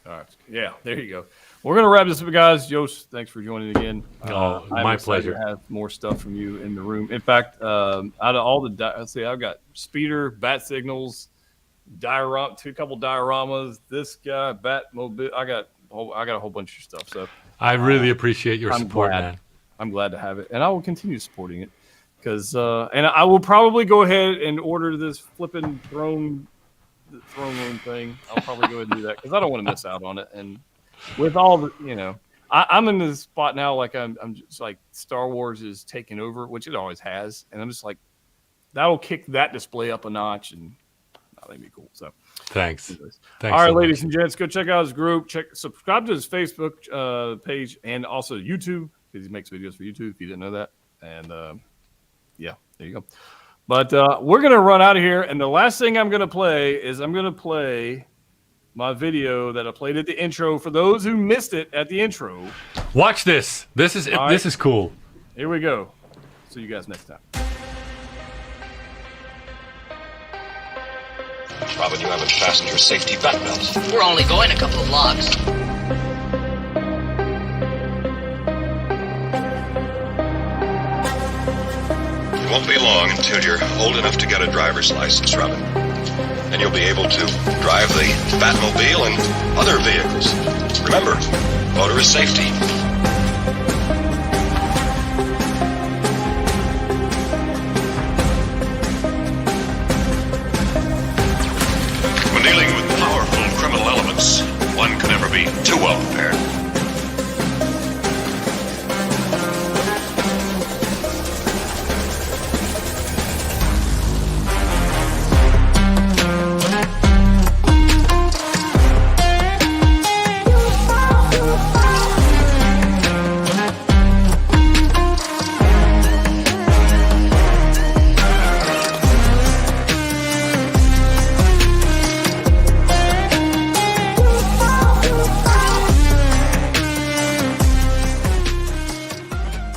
All right. Yeah, there you go. We're going to wrap this up, guys. Yost, thanks for joining again. My pleasure. To have more stuff from you in the room. In fact, out of all let's see, I've got Speeder, Bat Signals, a couple dioramas, this guy, Batmobile. I got a whole bunch of stuff. So I really appreciate your support, man. I'm glad to have it, and I will continue supporting it because, and I will probably go ahead and order this flipping throne room thing. I'll probably go ahead and do that because I don't want to miss out on it. And with all the, I'm in this spot now. Like I'm just like Star Wars is taking over, which it always has, and I'm just like, that'll kick that display up a notch, and that'll be cool. So, thanks. All right, ladies and gents, go check out his group. Subscribe to his Facebook page and also YouTube because he makes videos for YouTube. If you didn't know that, and there you go. But we're gonna run out of here, and the last thing I'm gonna play is my video that I played at the intro for those who missed it at the intro. Watch this. This is cool. Here we go. See you guys next time. Robin, you haven't fastened your safety bat belt. We're only going a couple of blocks. It won't be long until you're old enough to get a driver's license, Robin. And you'll be able to drive the Batmobile and other vehicles. Remember, motorist safety